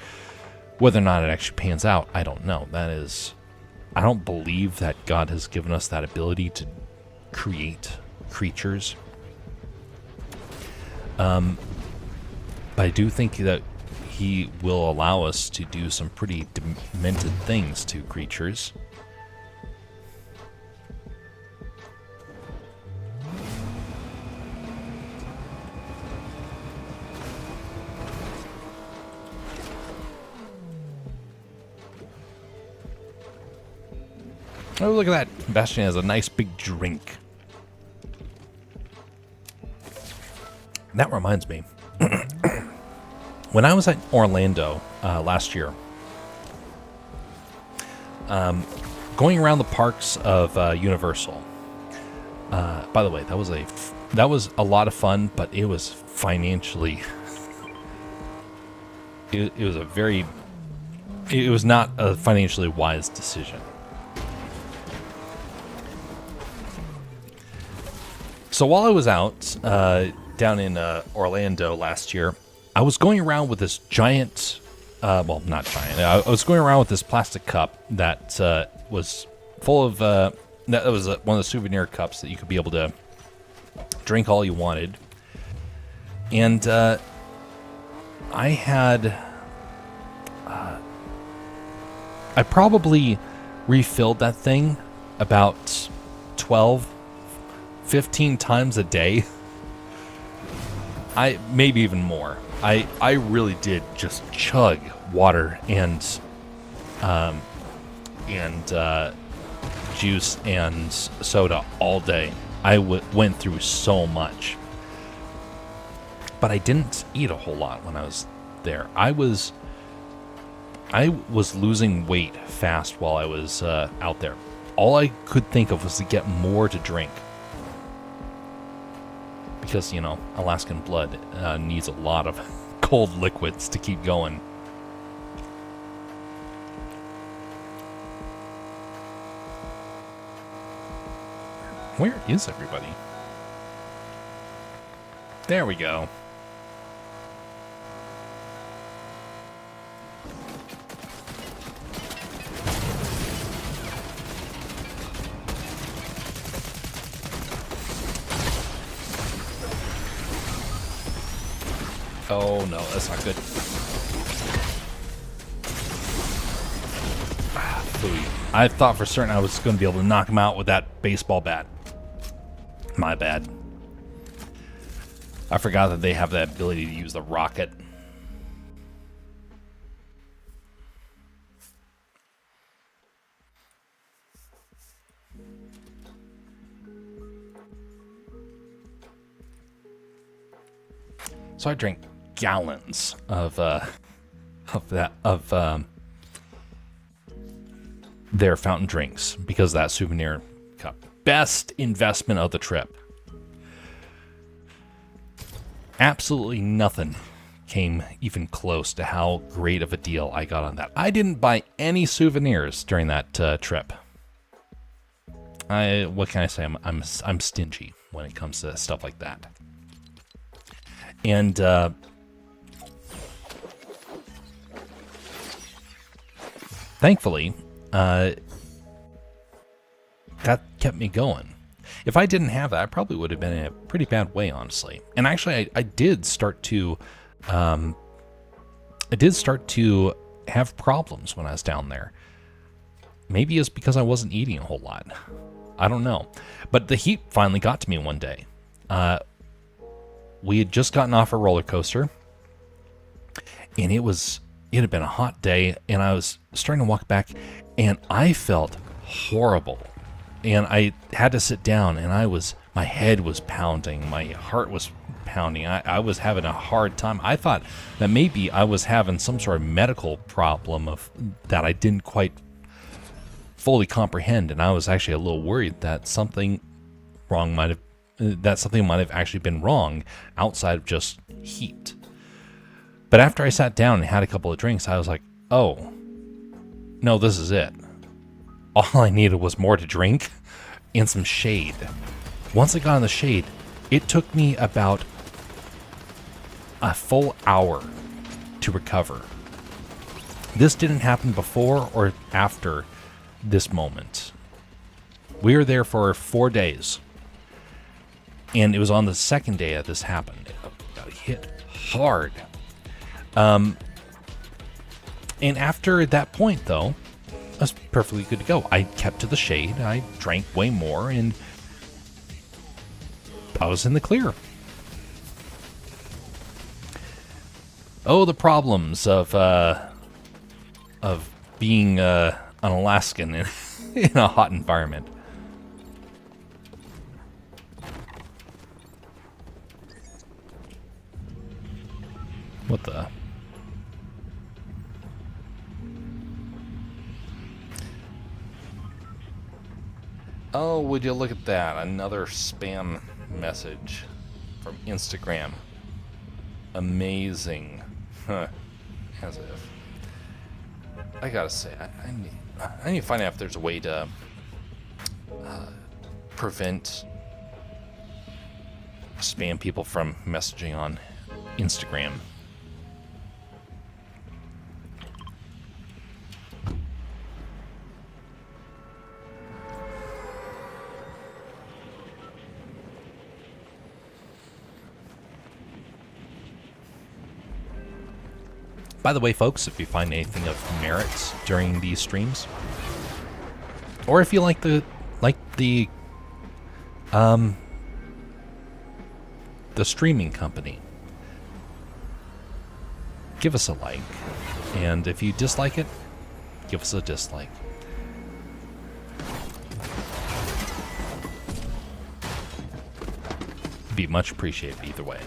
Whether or not it actually pans out, I don't know. I don't believe that God has given us that ability to create creatures. But I do think that he will allow us to do some pretty demented things to creatures. Oh, look at that. Bastion has a nice big drink. That reminds me. When I was at Orlando last year, going around the parks of Universal, by the way, that was a lot of fun, but it was financially, it was not a financially wise decision. So while I was out down in Orlando last year, I was going around with this giant, well, not giant. I was going around with this plastic cup that was full of, that was one of the souvenir cups that you could be able to drink all you wanted. And I probably refilled that thing about 15 times a day. Maybe even more. I really did just chug water and juice and soda all day. I went through so much. But I didn't eat a whole lot when I was there. I was losing weight fast while I was out there. All I could think of was to get more to drink. Because, you know, Alaskan blood needs a lot of cold liquids to keep going. Where is everybody? There we go. Oh no, that's not good. I thought for certain I was going to be able to knock him out with that baseball bat. My bad. I forgot that they have that ability to use the rocket. So I drank gallons of their fountain drinks because of that souvenir cup. Best investment of the trip. Absolutely nothing came even close to how great of a deal I got on that. I didn't buy any souvenirs during that trip. What can I say? I'm stingy when it comes to stuff like that. And thankfully, that kept me going. If I didn't have that, I probably would have been in a pretty bad way, honestly. And actually, I did start to have problems when I was down there. Maybe it's because I wasn't eating a whole lot. I don't know. But the heat finally got to me one day. We had just gotten off a roller coaster, and it had been a hot day, and I was starting to walk back, and I felt horrible. And I had to sit down, and my head was pounding, my heart was pounding. I was having a hard time. I thought that maybe I was having some sort of medical problem that I didn't quite fully comprehend, and I was actually a little worried that something might have actually been wrong outside of just heat. But after I sat down and had a couple of drinks, I was like, oh, no, this is it. All I needed was more to drink and some shade. Once I got in the shade, it took me about a full hour to recover. This didn't happen before or after this moment. We were there for 4 days. And it was on the second day that this happened. It got hit hard. And after that point, though, I was perfectly good to go. I kept to the shade. I drank way more, and I was in the clear. Oh, the problems of being an Alaskan in a hot environment. What the? Oh, would you look at that? Another spam message from Instagram. Amazing. Huh. As if. I gotta say, I need to find out if there's a way to prevent spam people from messaging on Instagram. By the way, folks, if you find anything of merit during these streams, or if you like the streaming company, give us a like, and if you dislike it, give us a dislike. Be much appreciated either way.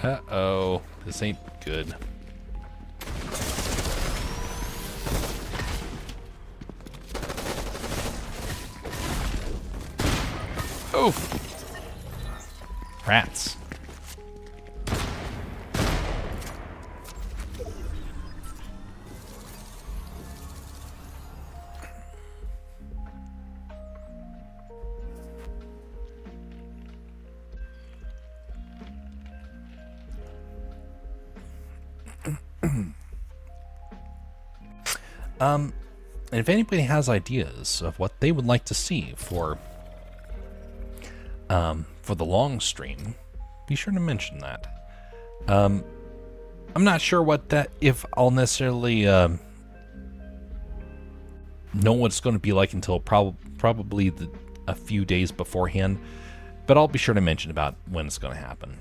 Uh-oh, this ain't good. Oof! Rats. And if anybody has ideas of what they would like to see for the long stream, be sure to mention that. I'm not sure if I'll necessarily know what it's going to be like until probably a few days beforehand, but I'll be sure to mention about when it's going to happen.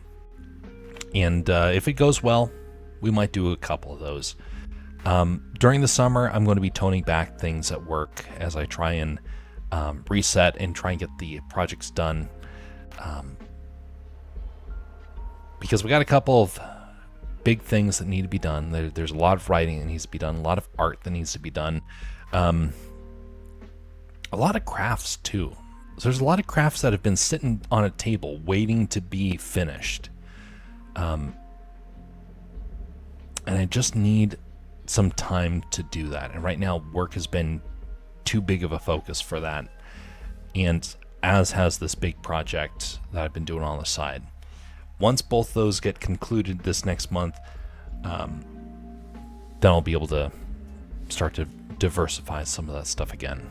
And if it goes well, we might do a couple of those. During the summer, I'm going to be toning back things at work as I try and reset and try and get the projects done. Because we got a couple of big things that need to be done. There's a lot of writing that needs to be done, a lot of art that needs to be done, a lot of crafts too. So there's a lot of crafts that have been sitting on a table waiting to be finished. And I just need some time to do that. And right now, work has been too big of a focus for that. And as has this big project that I've been doing on the side. Once both those get concluded this next month, then I'll be able to start to diversify some of that stuff again.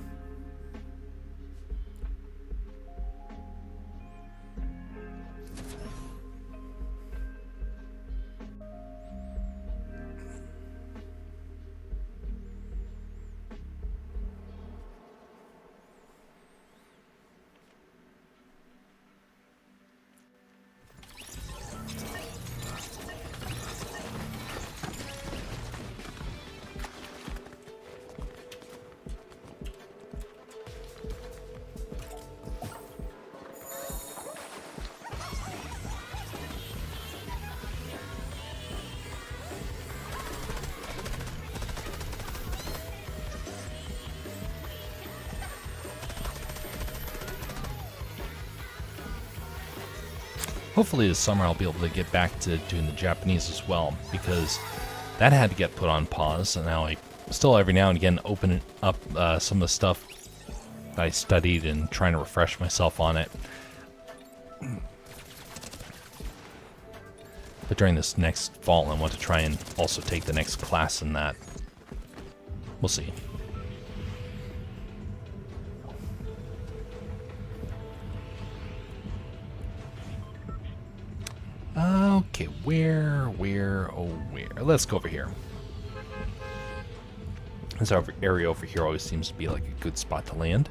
Hopefully this summer I'll be able to get back to doing the Japanese as well, because that had to get put on pause, and now I still every now and again open up some of the stuff that I studied and trying to refresh myself on it. But during this next fall, I want to try and also take the next class in that. We'll see. Okay, where? Let's go over here. This area over here always seems to be like a good spot to land.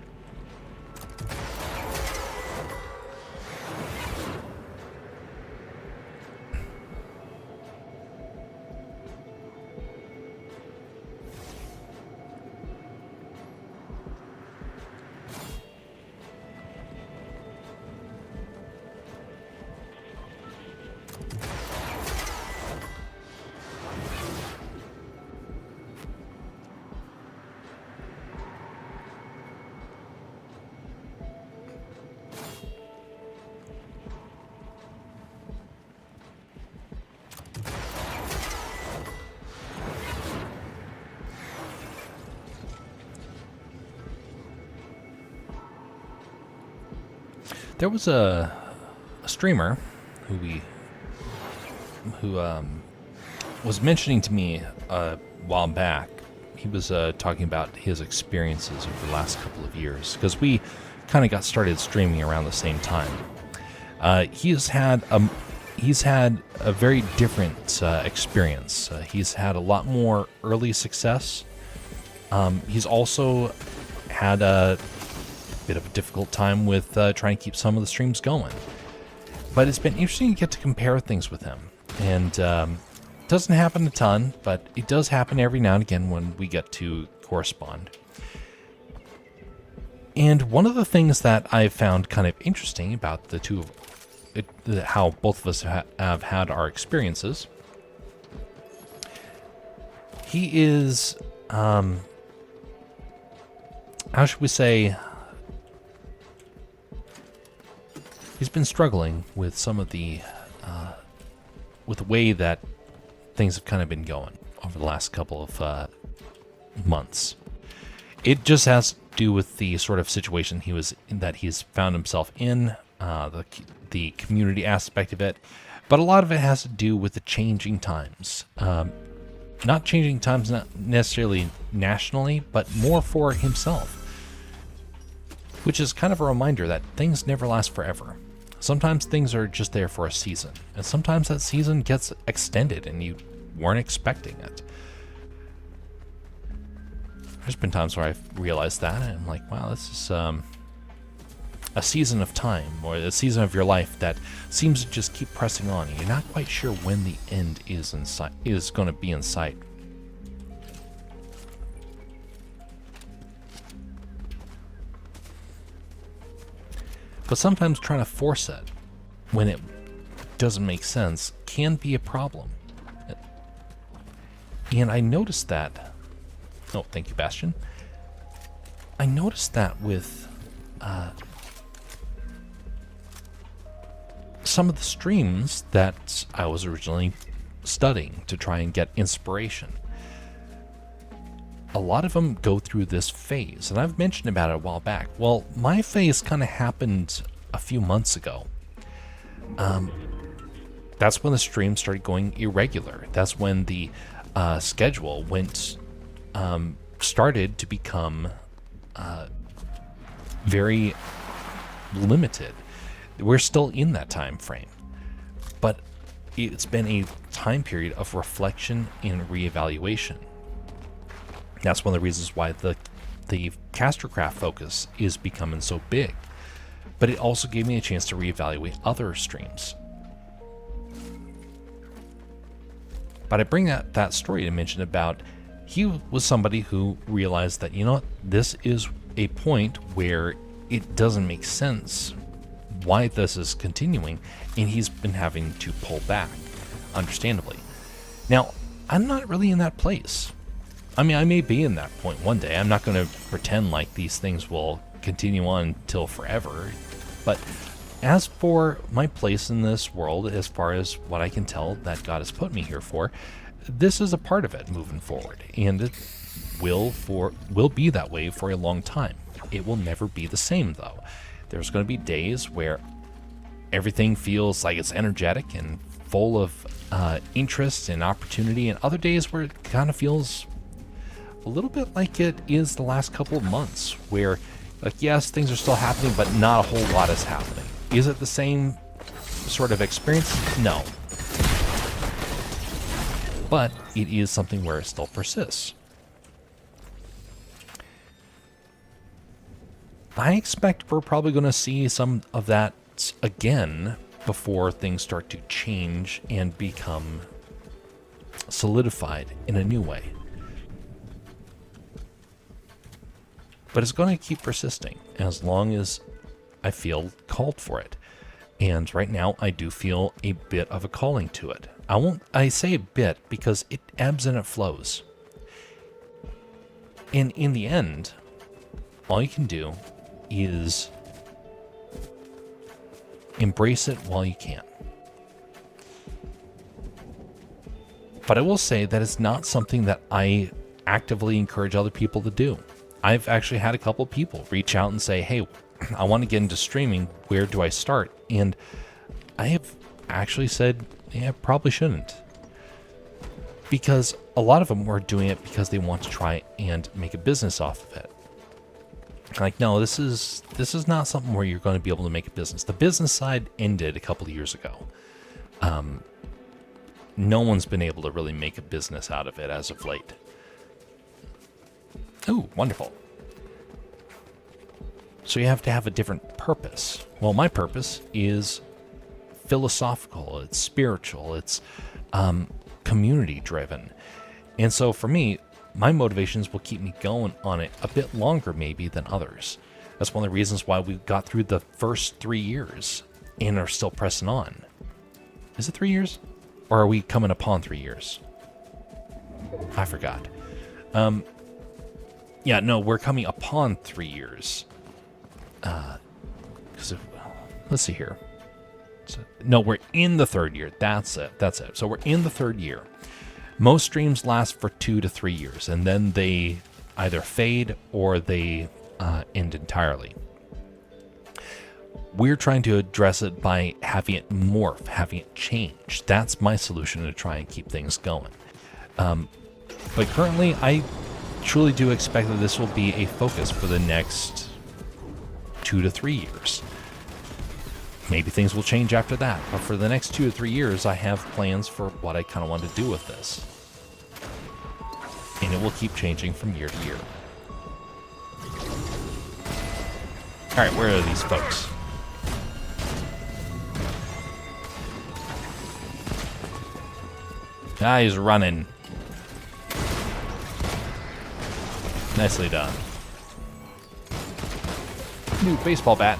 There was a streamer who was mentioning to me a while back. He was talking about his experiences over the last couple of years, because we kind of got started streaming around the same time. He's had a very different experience. He's had a lot more early success. He's also had a bit of a difficult time with trying to keep some of the streams going. But it's been interesting to get to compare things with him. And it doesn't happen a ton, but it does happen every now and again when we get to correspond. And one of the things that I've found kind of interesting about the two of how both of us have had our experiences, he is, how should we say, he's been struggling with some of the, with the way that things have kind of been going over the last couple of months. It just has to do with the sort of situation that he's found himself in, the community aspect of it, but a lot of it has to do with the changing times. Not changing times, not necessarily nationally, but more for himself, which is kind of a reminder that things never last forever. Sometimes things are just there for a season, and sometimes that season gets extended and you weren't expecting it. There's been times where I've realized that, and I'm like, wow, this is a season of time, or a season of your life that seems to just keep pressing on. You're not quite sure when the end is going to be in sight. But sometimes trying to force it when it doesn't make sense can be a problem. And I noticed that. Oh, thank you, Bastion. I noticed that with some of the streams that I was originally studying to try and get inspiration. A lot of them go through this phase, and I've mentioned about it a while back. Well, my phase kind of happened a few months ago. That's when the stream started going irregular. That's when the schedule started to become very limited. We're still in that time frame, but it's been a time period of reflection and reevaluation. That's one of the reasons why the Castercraft focus is becoming so big. But it also gave me a chance to reevaluate other streams. But I bring that story to mention about, he was somebody who realized that, you know what, this is a point where it doesn't make sense why this is continuing, and he's been having to pull back, understandably. Now, I'm not really in that place. I mean, I may be in that point one day. I'm not going to pretend like these things will continue on till forever. But as for my place in this world, as far as what I can tell that God has put me here for, this is a part of it moving forward. And it will be that way for a long time. It will never be the same, though. There's going to be days where everything feels like it's energetic and full of interest and opportunity, and other days where it kind of feels a little bit like it is the last couple of months, where, like, yes, things are still happening, but not a whole lot is happening. Is it the same sort of experience? No. but it is something where it still persists. I expect we're probably going to see some of that again before things start to change and become solidified in a new way. But it's going to keep persisting as long as I feel called for it. And right now I do feel a bit of a calling to it. I say a bit because it ebbs and it flows. And in the end, all you can do is embrace it while you can. But I will say that it's not something that I actively encourage other people to do. I've actually had a couple people reach out and say, hey, I want to get into streaming. Where do I start? And I have actually said, yeah, probably shouldn't. Because a lot of them were doing it because they want to try and make a business off of it. Like, no, this is not something where you're going to be able to make a business. The business side ended a couple of years ago. No one's been able to really make a business out of it as of late. Ooh, wonderful. So you have to have a different purpose. Well, my purpose is philosophical, it's spiritual, it's community driven. And so for me, my motivations will keep me going on it a bit longer maybe than others. That's one of the reasons why we got through the first 3 years and are still pressing on. Is it 3 years? Or are we coming upon 3 years? I forgot. Yeah, no, we're coming upon 3 years. Let's see here. No, we're in the 3rd year. That's it. So we're in the 3rd year. Most streams last for 2 to 3 years, and then they either fade or they end entirely. We're trying to address it by having it morph, having it change. That's my solution to try and keep things going. But currently, I truly do expect that this will be a focus for the next 2 to 3 years. Maybe things will change after that, but for the next 2 to 3 years, I have plans for what I kind of want to do with this. And it will keep changing from year to year. Alright, where are these folks? Ah, he's running. Nicely done. New baseball bat.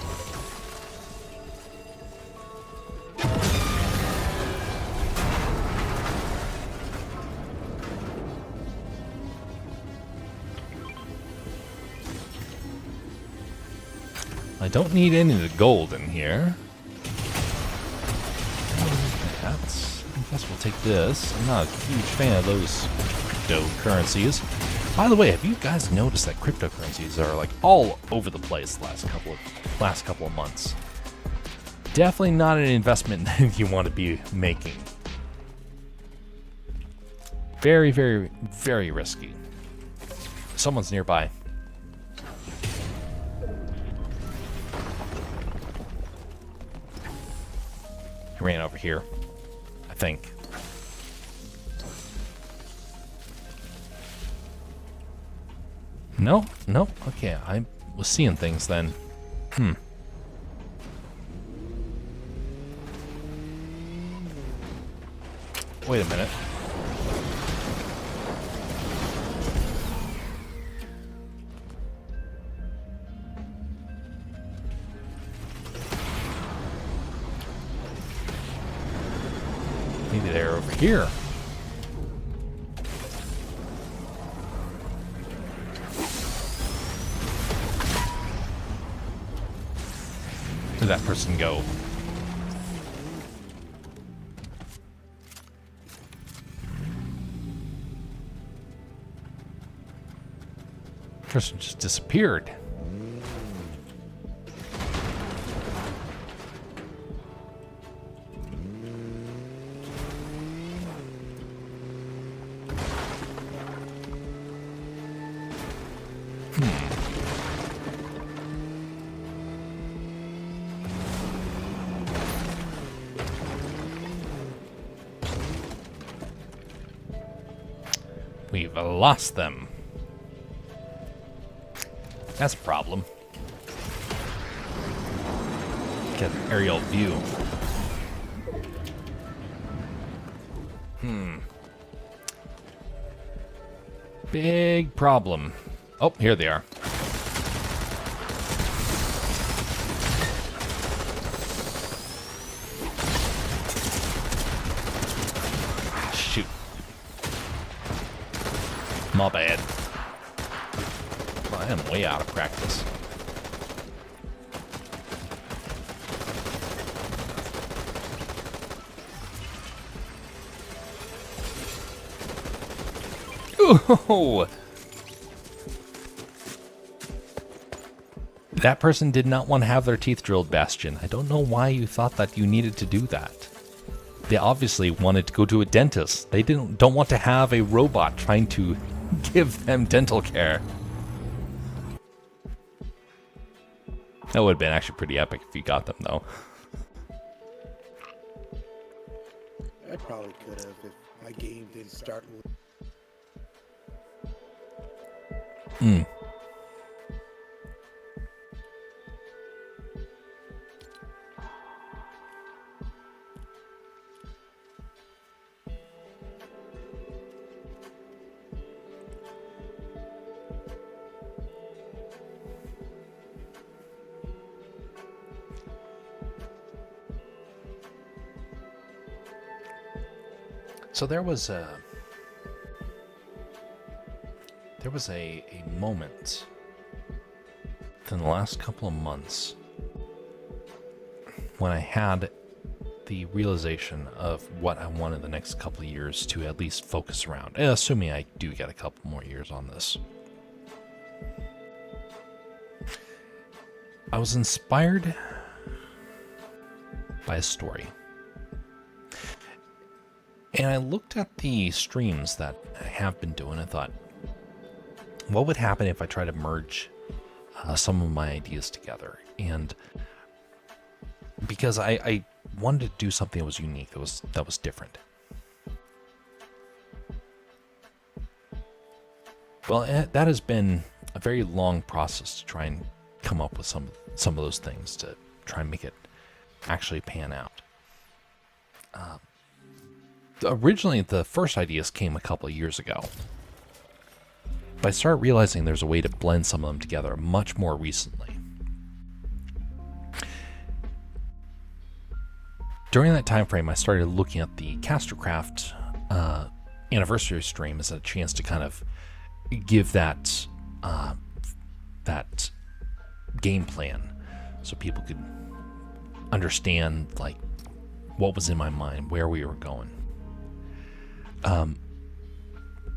I don't need any of the gold in here. I guess we'll take this. I'm not a huge fan of those cryptocurrencies. By the way, have you guys noticed that cryptocurrencies are like all over the place the last couple of months? Definitely not an investment that you want to be making. Very, very, very risky. Someone's nearby. He ran over here, I think. No? Okay, I was seeing things then. Wait a minute. Maybe they're over here. Where'd that person go? Person just disappeared. We've lost them. That's a problem. Get an aerial view. Big problem. Oh, here they are. Shoot. My bad. Well, I am way out of practice. Ooh. That person did not want to have their teeth drilled, Bastion. I don't know why you thought that you needed to do that. They obviously wanted to go to a dentist. They don't want to have a robot trying to give them dental care. That would have been actually pretty epic if you got them, though. I probably could have if my game didn't start. So there was a moment in the last couple of months when I had the realization of what I wanted the next couple of years to at least focus around, assuming I do get a couple more years on this. I was inspired by a story. And I looked at the streams that I have been doing and thought, what would happen if I try to merge some of my ideas together? And because I wanted to do something that was unique, that was different. Well, that has been a very long process to try and come up with some of those things to try and make it actually pan out. Originally, the first ideas came a couple of years ago. But I started realizing there's a way to blend some of them together much more recently. During that time frame, I started looking at the Castercraft anniversary stream as a chance to kind of give that game plan so people could understand like what was in my mind, where we were going.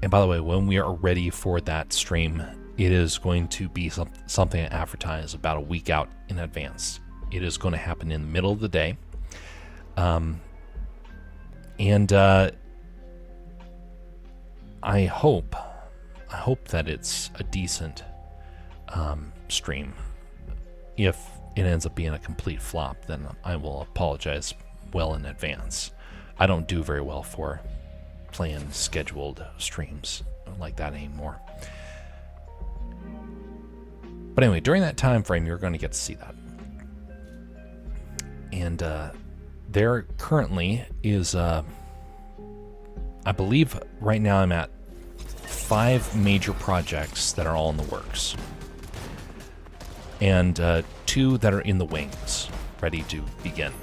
And by the way, when we are ready for that stream, it is going to be something I advertise about a week out in advance. It is going to happen in the middle of the day. And I hope that it's a decent stream. If it ends up being a complete flop, then I will apologize well in advance. I don't do very well for planned, scheduled streams like that anymore. But anyway, during that time frame, you're going to get to see that. And there currently is, I believe right now I'm at 5 major projects that are all in the works. And 2 that are in the wings, ready to begin.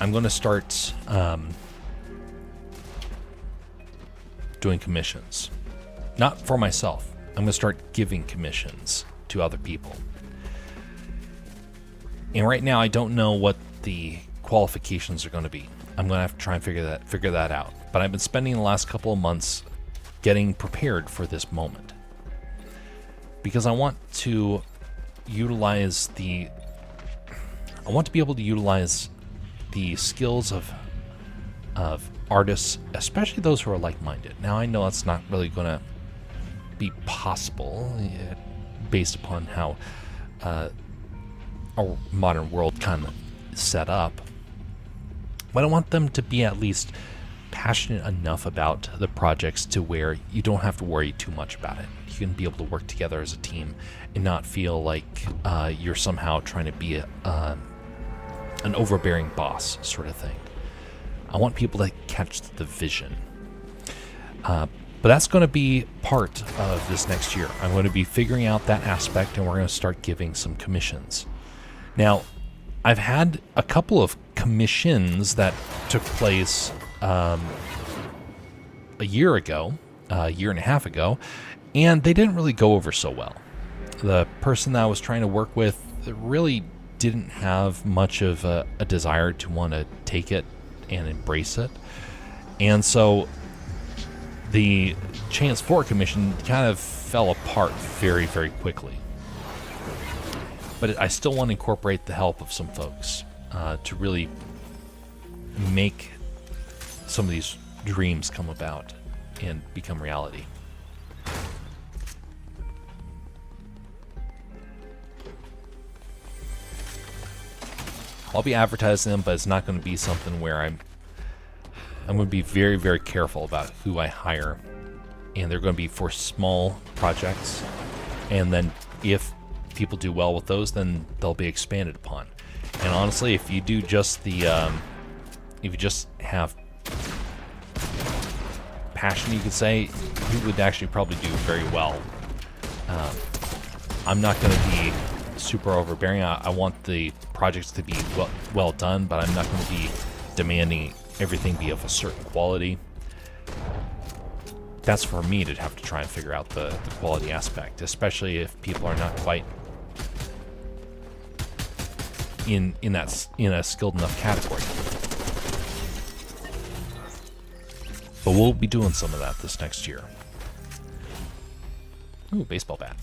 I'm going to start doing commissions. Not for myself. I'm going to start giving commissions to other people. And right now I don't know what the qualifications are going to be. I'm going to have to try and figure that out. But I've been spending the last couple of months getting prepared for this moment. Because I want to be able to utilize the skills of artists, especially those who are like-minded. Now, I know that's not really going to be possible based upon how our modern world kind of set up. But I want them to be at least passionate enough about the projects to where you don't have to worry too much about it. You can be able to work together as a team and not feel like you're somehow trying to be an overbearing boss sort of thing. I want people to catch the vision. But that's going to be part of this next year. I'm going to be figuring out that aspect, and we're going to start giving some commissions. Now, I've had a couple of commissions that took place a year ago, a year and a half ago, and they didn't really go over so well. The person that I was trying to work with really didn't have much of a desire to want to take it and embrace it. And so the chance for a commission kind of fell apart very, very quickly. But I still want to incorporate the help of some folks to really make some of these dreams come about and become reality. I'll be advertising them, but it's not going to be something where I'm going to be very, very careful about who I hire. And they're going to be for small projects. And then if people do well with those, then they'll be expanded upon. And honestly, if you do just the, if you just have passion, you could say, you would actually probably do very well. I'm not going to be super overbearing. I want the projects to be well done, but I'm not going to be demanding everything be of a certain quality. That's for me to have to try and figure out the quality aspect, especially if people are not quite in a skilled enough category. But we'll be doing some of that this next year. Ooh, baseball bat.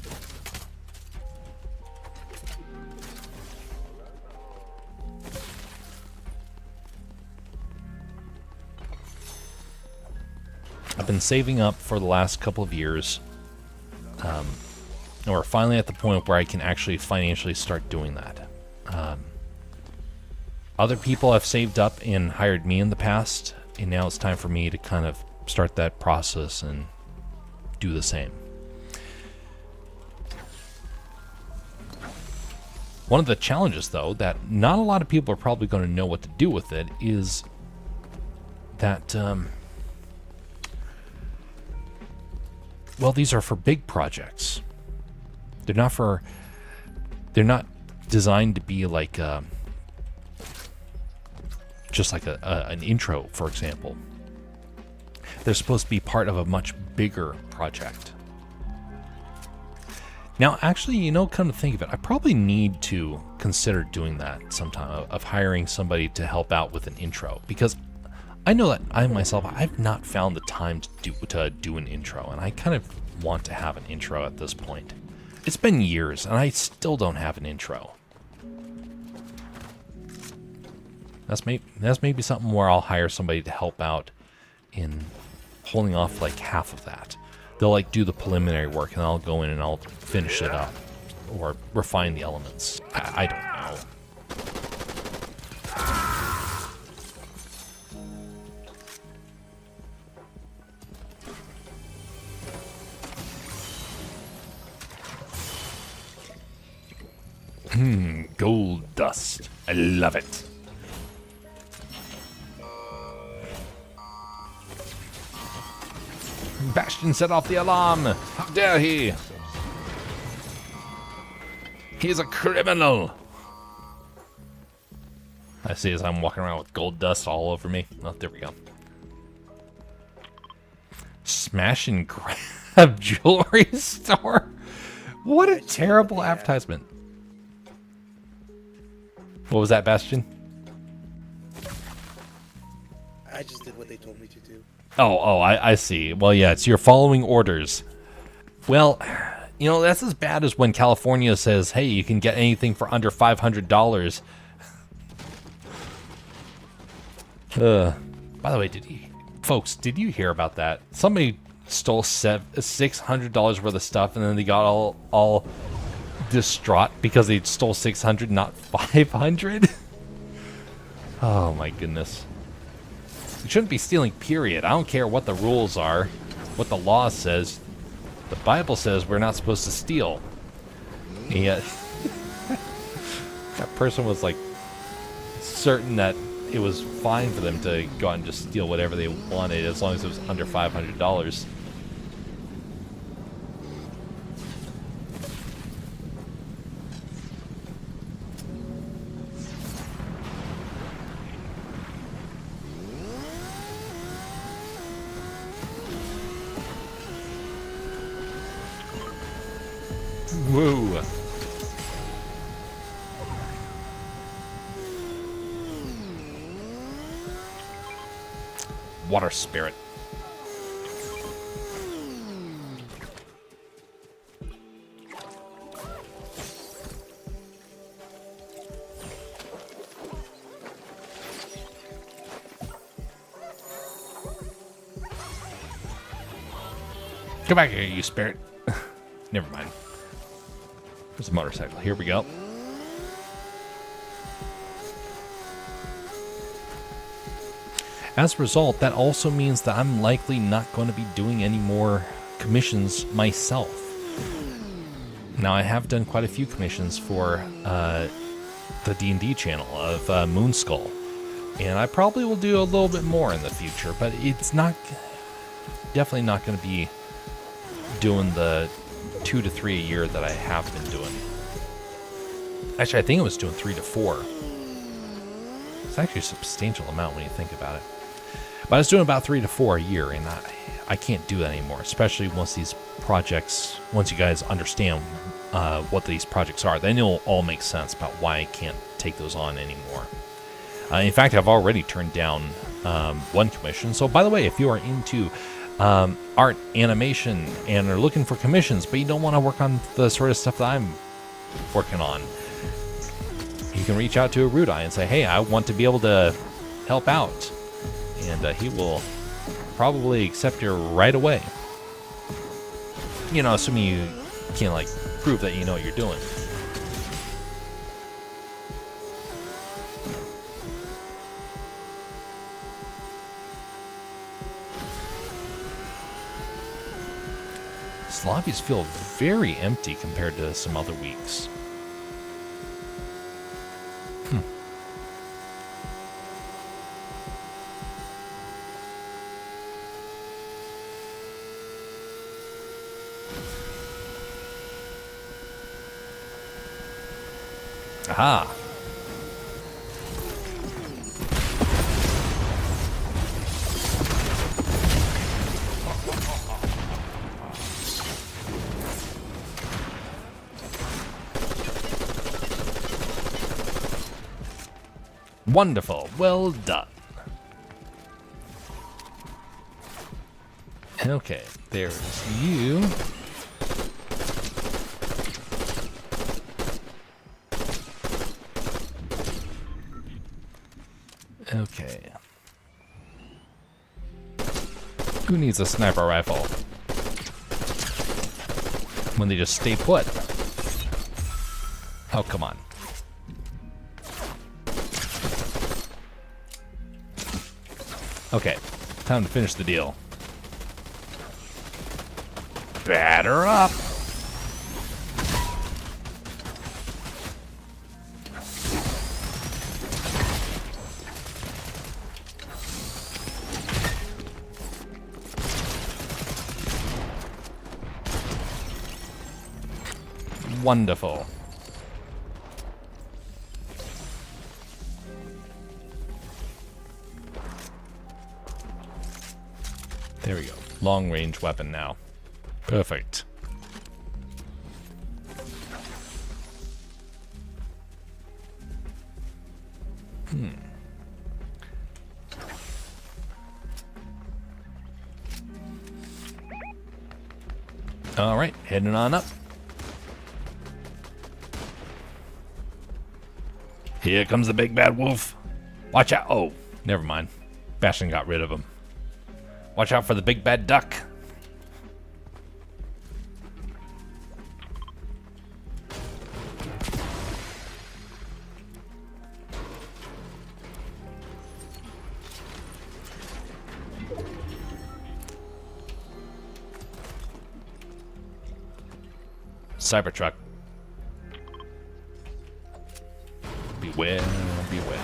I've been saving up for the last couple of years, and we're finally at the point where I can actually financially start doing that. Other people have saved up and hired me in the past, and now it's time for me to kind of start that process and do the same. One of the challenges, though, that not a lot of people are probably going to know what to do with it is that, well, these are for big projects. They're not designed to be like just like an intro, for example. They're supposed to be part of a much bigger project. Now, actually, come to think of it, I probably need to consider doing that sometime, of hiring somebody to help out with an intro, because I know that I myself, I've not found the time to do an intro, and I kind of want to have an intro at this point. It's been years, and I still don't have an intro. That's maybe something where I'll hire somebody to help out in holding off like half of that. They'll like do the preliminary work, and I'll go in and I'll finish it up or refine the elements. I don't know. Gold dust. I love it. Bastion set off the alarm. How dare he? He's a criminal. I see as I'm walking around with gold dust all over me. Oh, there we go. Smash and grab jewelry store. What a terrible advertisement. What was that, Bastion? I just did what they told me to do. I see. Well, yeah, it's you're following orders. Well, that's as bad as when California says, hey, you can get anything for under $500. By the way, did you hear about that? Somebody stole $600 worth of stuff, and then they got all distraught because they stole 600, not 500. Oh my goodness. We shouldn't be stealing, period. I don't care what the rules are, what the law says. The Bible says we're not supposed to steal. And yet, that person was like certain that it was fine for them to go out and just steal whatever they wanted as long as it was under $500. Woo! Water spirit. Come back here, you spirit. Never mind. There's a motorcycle. Here we go. As a result, that also means that I'm likely not going to be doing any more commissions myself. Now, I have done quite a few commissions for the D&D channel of Moonskull, and I probably will do a little bit more in the future, but it's not definitely not going to be doing the 2 to 3 a year that I have been doing. Actually, I think I was doing 3 to 4. It's actually a substantial amount when you think about it. But I was doing about 3 to 4 a year, and I can't do that anymore, especially once these projects, once you guys understand what these projects are, then it'll all make sense about why I can't take those on anymore. In fact, I've already turned down one commission. So, by the way, if you are into art, animation, and are looking for commissions, but you don't want to work on the sort of stuff that I'm working on, you can reach out to a Rudai and say, hey, I want to be able to help out. And he will probably accept you right away. You know, assuming you can, like, prove that you know what you're doing. These lobbies feel very empty compared to some other weeks. Aha! Wonderful. Well done. Okay, there's you. Okay. Who needs a sniper rifle when they just stay put? Oh, come on. Okay, time to finish the deal. Batter up! Wonderful. There we go. Long range weapon now. Perfect. All right, heading on up. Here comes the big bad wolf. Watch out. Oh, never mind. Bastion got rid of him. Watch out for the big bad duck. Cybertruck. Beware, beware.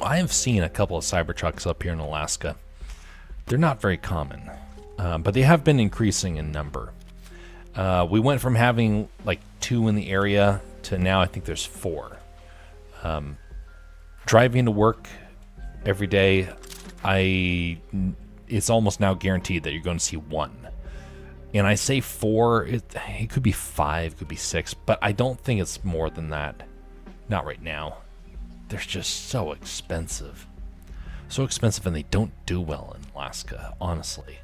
I have seen a couple of Cybertrucks up here in Alaska. They're not very common, but they have been increasing in number. We went from having like 2 in the area to now I think there's 4. Driving to work every day, it's almost now guaranteed that you're going to see 1. And I say 4, it could be 5, could be 6, but I don't think it's more than that. Not right now. They're just so expensive. So expensive, and they don't do well in Alaska, honestly.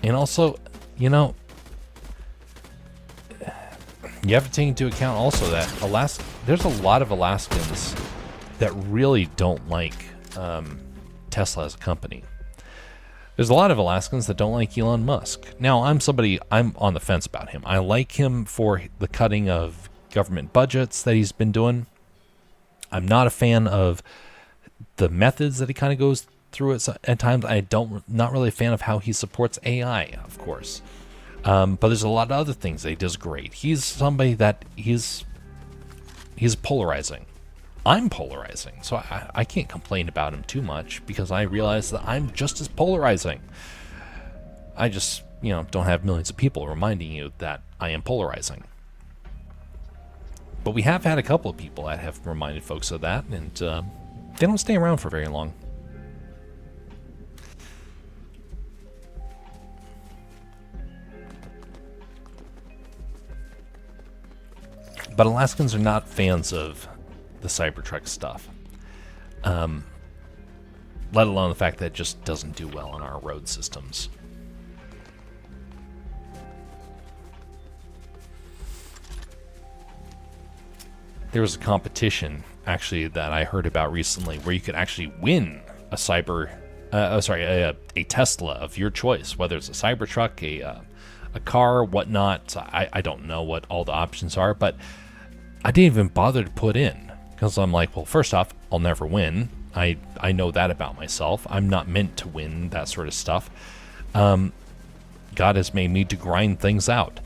And also, you know, you have to take into account also that there's a lot of Alaskans that really don't like Tesla as a company. There's a lot of Alaskans that don't like Elon Musk. Now, I'm on the fence about him. I like him for the cutting of government budgets that he's been doing. I'm not a fan of the methods that he kind of goes through at times. Not really a fan of how he supports AI, of course. But there's a lot of other things that he does great. He's somebody that he's polarizing. I'm polarizing, so I can't complain about him too much because I realize that I'm just as polarizing. I just, don't have millions of people reminding you that I am polarizing. But we have had a couple of people that have reminded folks of that, and they don't stay around for very long. But Alaskans are not fans of the Cybertruck stuff. Let alone the fact that it just doesn't do well on our road systems. There was a competition, actually, that I heard about recently where you could actually win a Tesla of your choice, whether it's a Cybertruck, a car, whatnot. I don't know what all the options are, but I didn't even bother to put in because I'm like, well, first off, I'll never win. I know that about myself. I'm not meant to win that sort of stuff. God has made me to grind things out.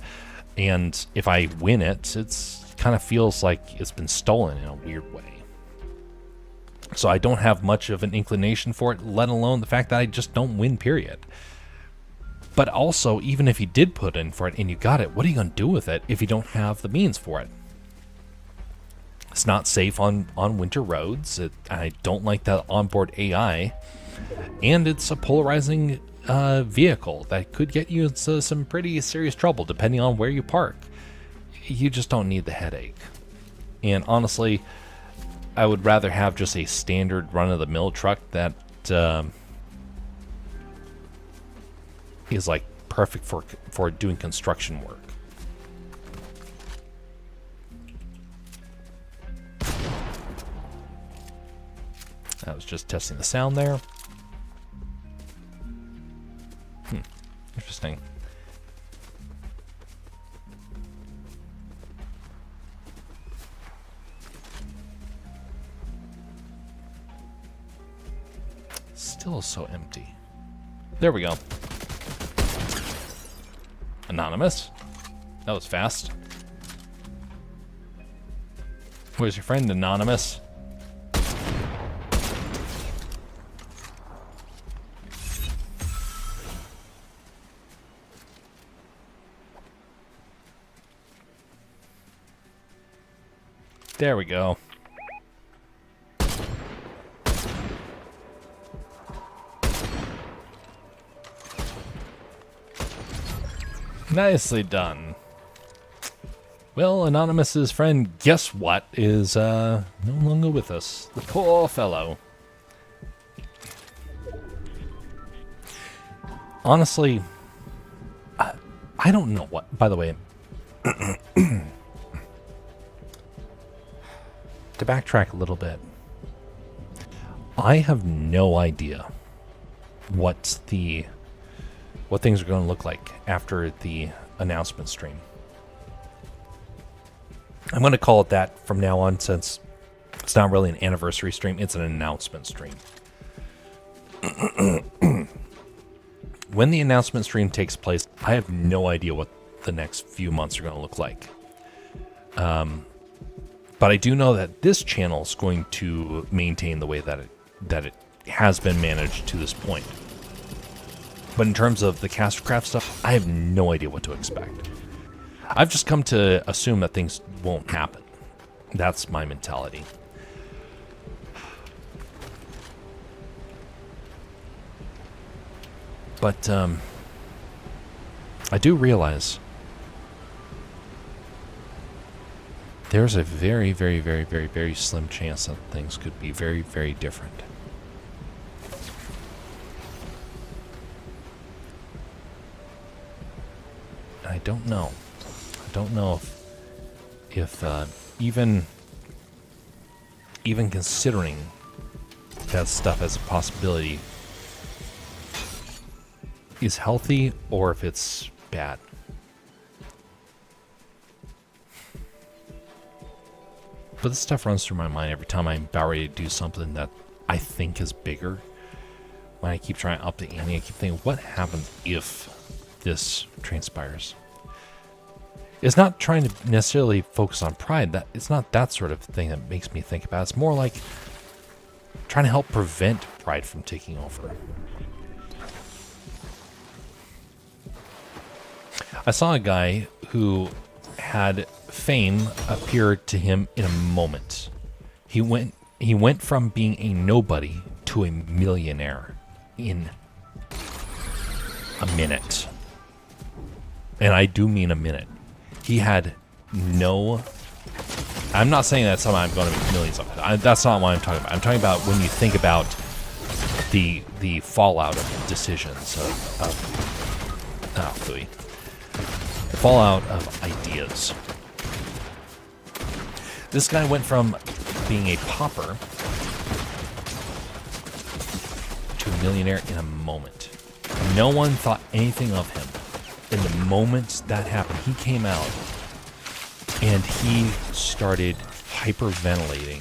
And if I win it, it's kind of feels like it's been stolen in a weird way. So I don't have much of an inclination for it, let alone the fact that I just don't win, period. But also, even if you did put in for it and you got it, what are you going to do with it if you don't have the means for it? It's not safe on winter roads. I don't like that onboard AI. And it's a polarizing vehicle that could get you into some pretty serious trouble depending on where you park. You just don't need the headache. And honestly, I would rather have just a standard run-of-the-mill truck that is like perfect for doing construction work. I was just testing the sound there. Interesting. Still so empty. There we go. Anonymous. That was fast. Where's your friend, Anonymous? There we go. Nicely done. Well, Anonymous's friend, guess what, is no longer with us. The poor fellow. Honestly, I don't know what, by the way, to backtrack a little bit, I have no idea what things are going to look like after the announcement stream. I'm going to call it that from now on, since it's not really an anniversary stream, it's an announcement stream. when the announcement stream takes place, I have no idea what the next few months are going to look like. But I do know that this channel is going to maintain the way that it has been managed to this point. But in terms of the Castercraft stuff, I have no idea what to expect. I've just come to assume that things won't happen. That's my mentality. But I do realize there's a very, very, very, very, very slim chance that things could be very, very different. And I don't know. I don't know if even considering that stuff as a possibility is healthy or if it's bad. But this stuff runs through my mind every time I'm about ready to do something that I think is bigger. When I keep trying to up the ante, I keep thinking, what happens if this transpires? It's not trying to necessarily focus on pride. That it's not that sort of thing that makes me think about it. It's more like trying to help prevent pride from taking over. I saw a guy who had fame appear to him in a moment. He went from being a nobody to a millionaire in a minute. And I do mean a minute. He had no... I'm not saying that's something I'm going to make millions of. That's not what I'm talking about. I'm talking about when you think about the fallout of decisions the fallout of ideas. This guy went from being a pauper to a millionaire in a moment. No one thought anything of him. In the moment that happened, he came out and he started hyperventilating.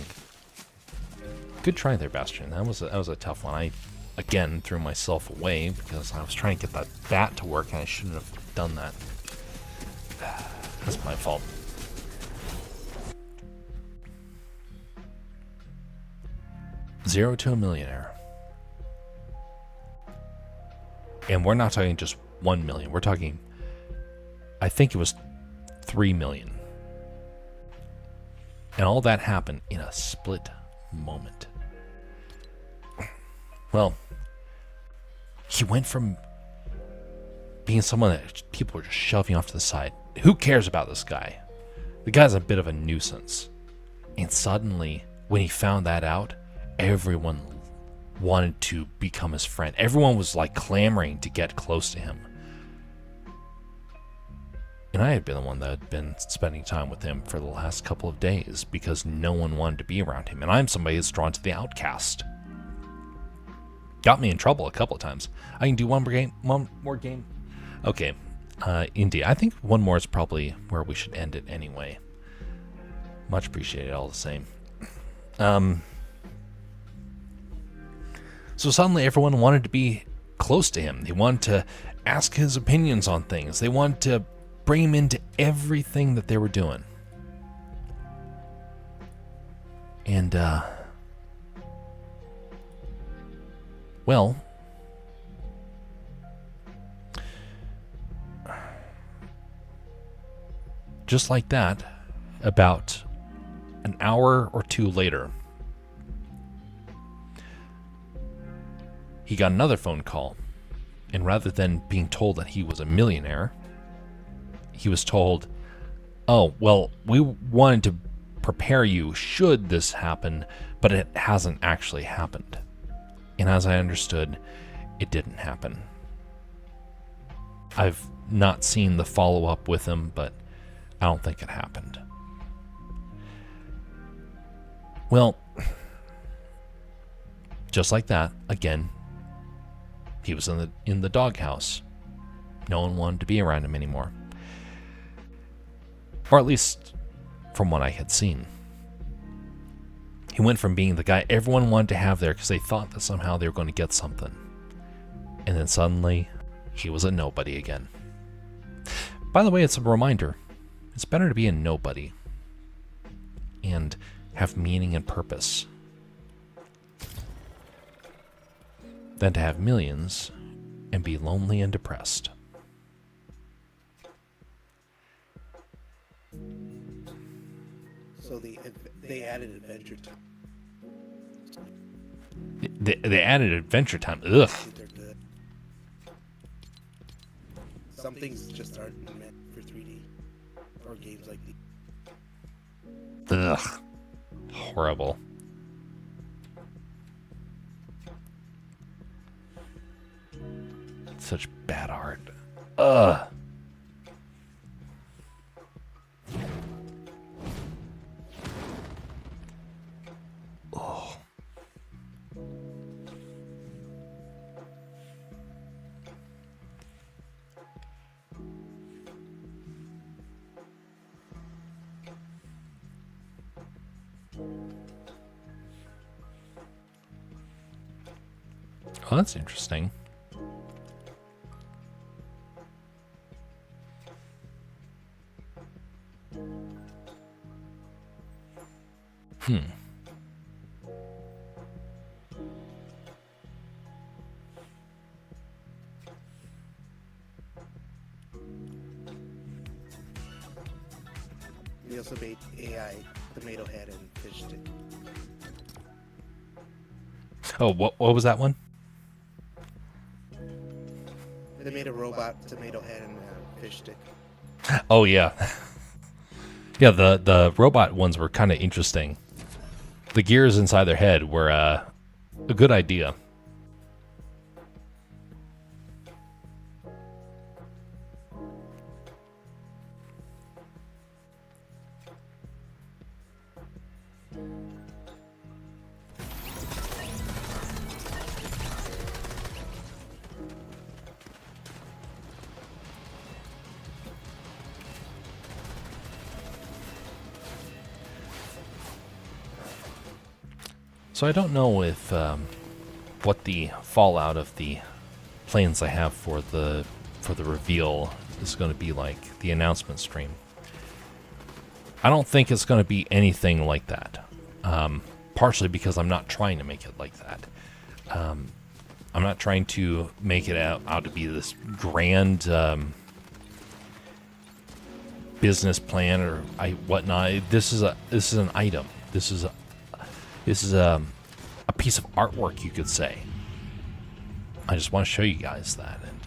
Good try there, Bastion. That was a tough one. I again threw myself away because I was trying to get that bat to work and I shouldn't have done that. That's my fault. Zero to a millionaire. And we're not talking just 1 million. We're talking, I think it was 3 million. And all that happened in a split moment. Well, he went from being someone that people were just shoving off to the side. Who cares about this guy? The guy's a bit of a nuisance. And suddenly, when he found that out, everyone wanted to become his friend. Everyone was like clamoring to get close to him. And I had been the one that had been spending time with him for the last couple of days because no one wanted to be around him. And I'm somebody that's drawn to the outcast. Got me in trouble a couple of times. I can do one more game. Okay. Indeed. I think one more is probably where we should end it anyway. Much appreciated all the same. So suddenly everyone wanted to be close to him. They wanted to ask his opinions on things. They wanted to bring him into everything that they were doing. And, well, just like that, about an hour or two later, he got another phone call. And rather than being told that he was a millionaire, he was told, oh, well, we wanted to prepare you should this happen, but it hasn't actually happened. And as I understood, it didn't happen. I've not seen the follow-up with him, but I don't think it happened. Well, just like that, again, he was in the doghouse. No one wanted to be around him anymore. Or at least from what I had seen. He went from being the guy everyone wanted to have there because they thought that somehow they were going to get something. And then suddenly, He was a nobody again. By the way, it's a reminder. It's better to be a nobody and have meaning and purpose than to have millions and be lonely and depressed. So they added Adventure Time. They added Adventure Time. Ugh. They're good. Some things just aren't meant for 3D or games like these. Ugh. Horrible. Such bad art. Ugh. Oh. Oh, that's interesting. They also made AI tomato head and fish stick. Oh, what was that one? They made a robot tomato head and fish stick. Oh yeah. Yeah, the robot ones were kind of interesting. The gears inside their head were a good idea. So I don't know if what the fallout of the plans I have for the reveal is going to be like, the announcement stream. I don't think it's going to be anything like that. Partially because I'm not trying to make it like that. I'm not trying to make it out to be this grand business plan or whatnot. This is an item. This is a piece of artwork, you could say. I just want to show you guys that, and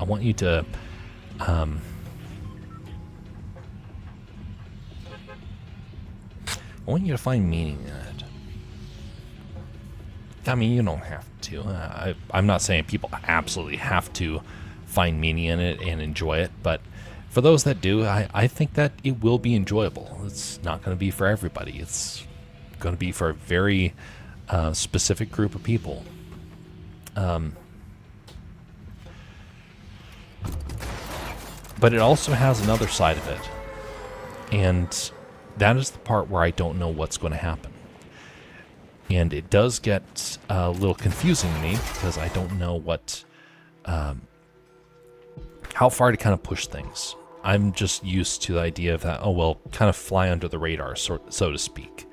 I want you to I want you to find meaning in it. I mean, you don't have to. I'm not saying people absolutely have to find meaning in it and enjoy it, but for those that do, I think that it will be enjoyable. It's not going to be for everybody. It's going to be for a very specific group of people. But it also has another side of it, and that is the part where I don't know what's going to happen. And it does get a little confusing to me because I don't know how far to kind of push things. I'm just used to the idea of that, oh, well, kind of fly under the radar, so to speak.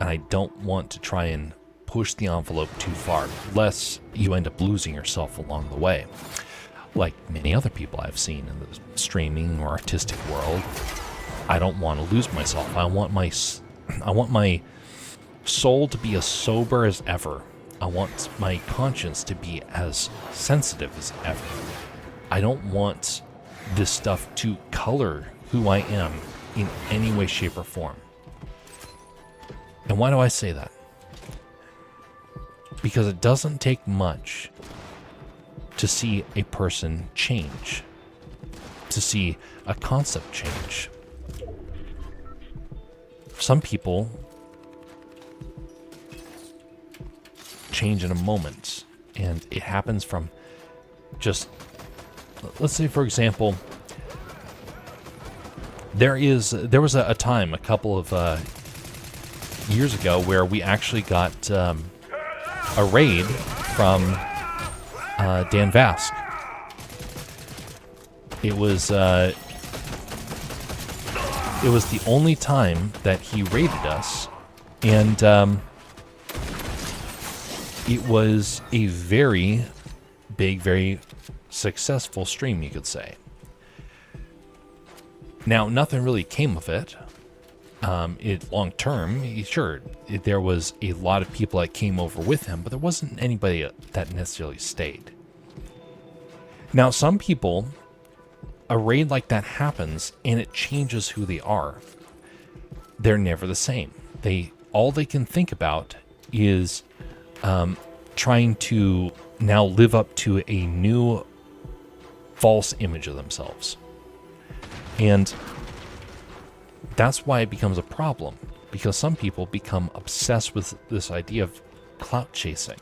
And I don't want to try and push the envelope too far, lest you end up losing yourself along the way. Like many other people I've seen in the streaming or artistic world, I don't want to lose myself. I want my soul to be as sober as ever. I want my conscience to be as sensitive as ever. I don't want this stuff to color who I am in any way, shape, or form. And why do I say that? Because it doesn't take much to see a person change, to see a concept change. Some people change in a moment, and it happens from just, let's say, for example, there was a time a couple of years ago where we actually got a raid from Dan Vask, It was the only time that he raided us, and it was a very big, very successful stream, you could say. Now, nothing really came of it. It long term, sure, there was a lot of people that came over with him, but there wasn't anybody that necessarily stayed. Now, some people, a raid like that happens, and it changes who they are. They're never the same. All they can think about is trying to now live up to a new false image of themselves. And that's why it becomes a problem, because some people become obsessed with this idea of clout chasing.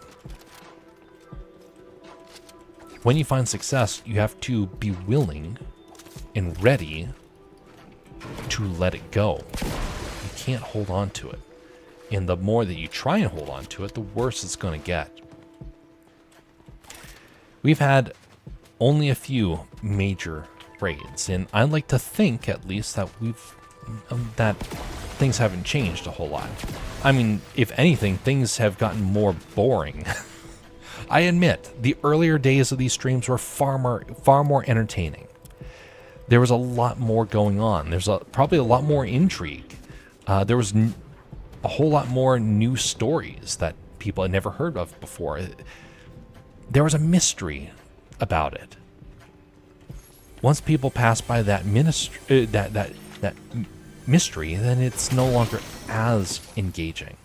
When you find success, you have to be willing and ready to let it go. You can't hold on to it. And the more that you try and hold on to it, the worse it's going to get. We've had only a few major raids, and I like to think, at least, that that things haven't changed a whole lot. I mean, if anything, things have gotten more boring. I admit, the earlier days of these streams were far more entertaining. There was a lot more going on. There's probably a lot more intrigue. There was a whole lot more new stories that people had never heard of before. There was a mystery about it. Once people pass by that mystery, then it's no longer as engaging.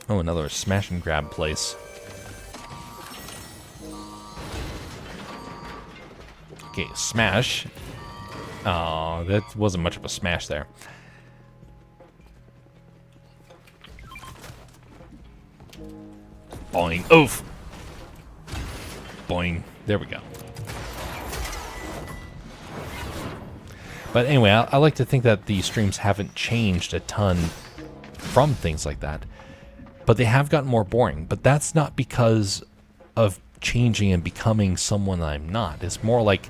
Oh, another smash and grab place. Okay, smash. Oh, that wasn't much of a smash there. Boing. Oof. Boing. There we go. But anyway, I like to think that the streams haven't changed a ton from things like that. But they have gotten more boring. But that's not because of changing and becoming someone I'm not. It's more like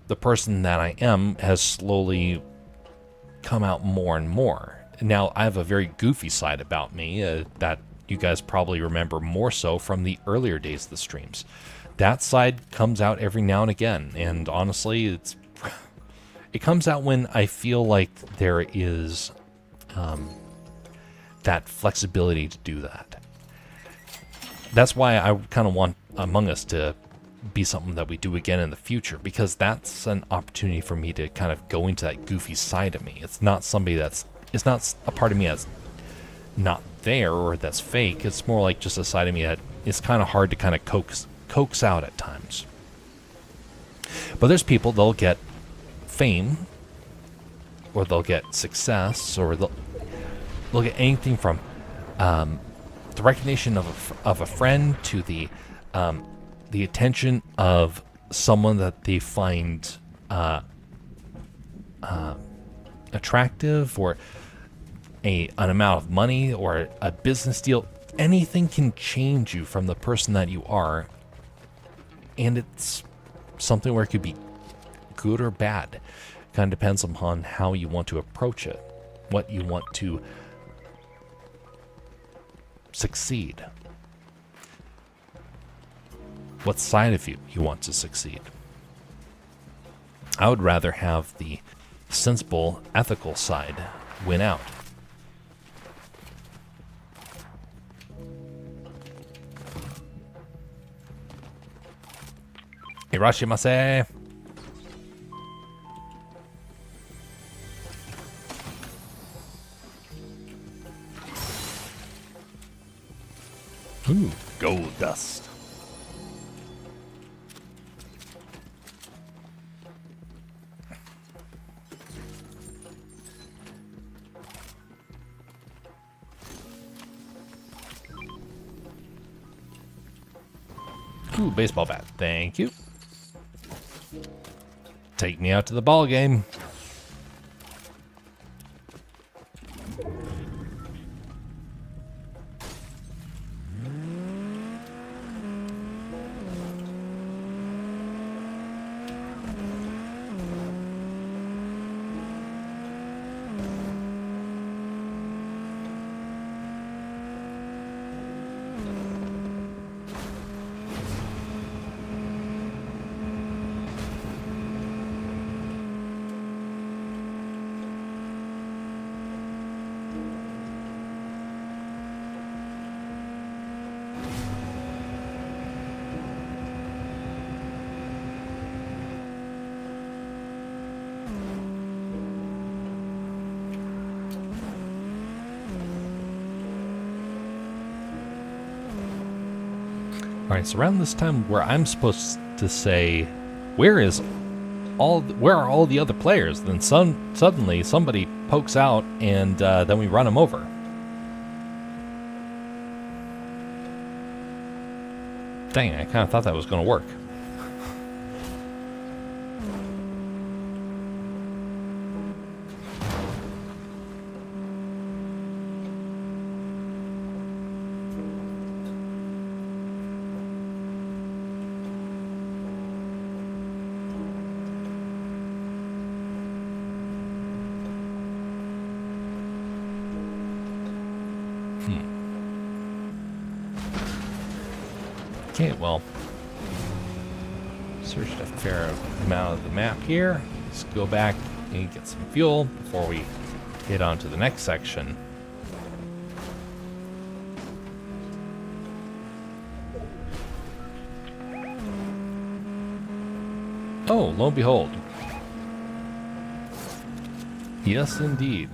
the person that I am has slowly come out more and more. Now, I have a very goofy side about me that you guys probably remember more so from the earlier days of the streams. That side comes out every now and again, and honestly, it comes out when I feel like there is that flexibility to do that. That's why I kind of want Among Us to be something that we do again in the future, because that's an opportunity for me to kind of go into that goofy side of me. It's not a part of me that's not there or that's fake. It's more like just a side of me that is kind of hard to kind of coax out at times. But there's people, they'll get fame, or they'll get success, or they'll get anything from the recognition of a friend to the attention of someone that they find attractive, or an amount of money, or a business deal. Anything can change you from the person that you are, and it's something where it could be good or bad. Kind of depends upon how you want to approach it, what you want to succeed, what side of you want to succeed. I would rather have the sensible, ethical side win out. Irashimase. Ooh, gold dust. Ooh, baseball bat. Thank you. Take me out to the ball game. Alright, so around this time where I'm supposed to say, where are all the other players? Then suddenly somebody pokes out and then we run them over. Dang, I kind of thought that was going to work. Okay, well, searched a fair amount of the map here. Let's go back and get some fuel before we get on to the next section. Oh, lo and behold. Yes, indeed.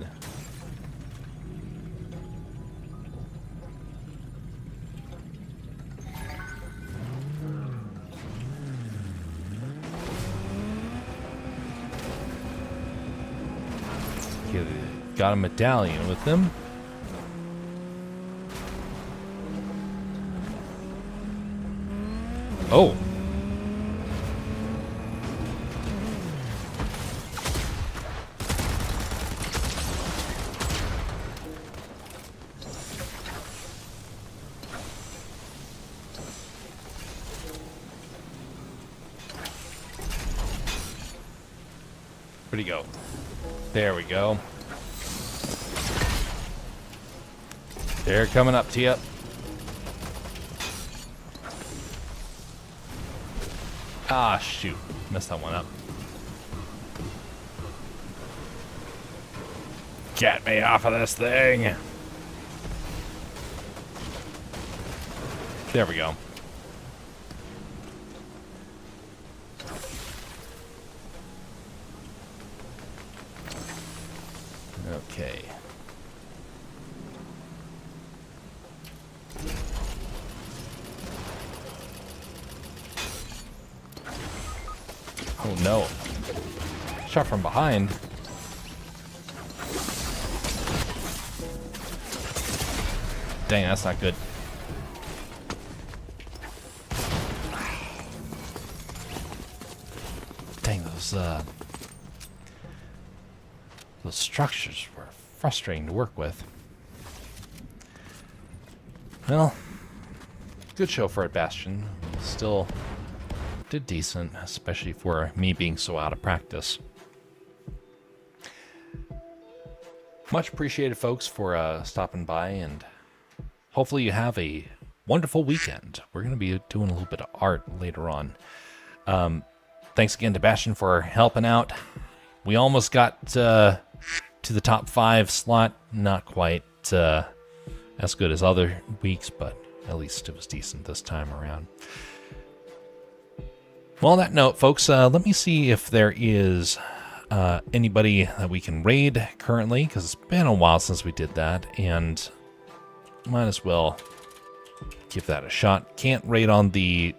Got a medallion with them. Oh. Where'd he go? There we go. They're coming up to you. Ah, shoot. Messed that one up. Get me off of this thing. There we go. Okay. Oh no. Shot from behind. Dang, that's not good. Dang, those structures were frustrating to work with. Well, good show for a Bastion. Still did decent, especially for me being so out of practice. Much appreciated, folks, for stopping by, and hopefully you have a wonderful weekend. We're going to be doing a little bit of art later on. Thanks again to Bastion for helping out. We almost got to the top 5 slot. Not quite as good as other weeks, but at least it was decent this time around. Well, on that note, folks, let me see if there is anybody that we can raid currently, because it's been a while since we did that, and might as well give that a shot. Can't raid on the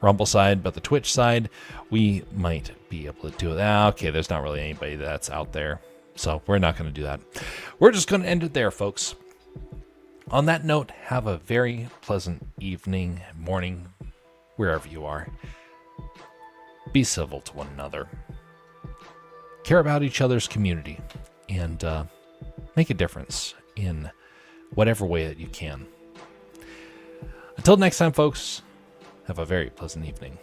Rumble side, but the Twitch side, we might be able to do it. Okay, there's not really anybody that's out there, so we're not going to do that. We're just going to end it there, folks. On that note, have a very pleasant evening, morning, wherever you are. Be civil to one another. Care about each other's community, and make a difference in whatever way that you can. Until next time, folks, have a very pleasant evening.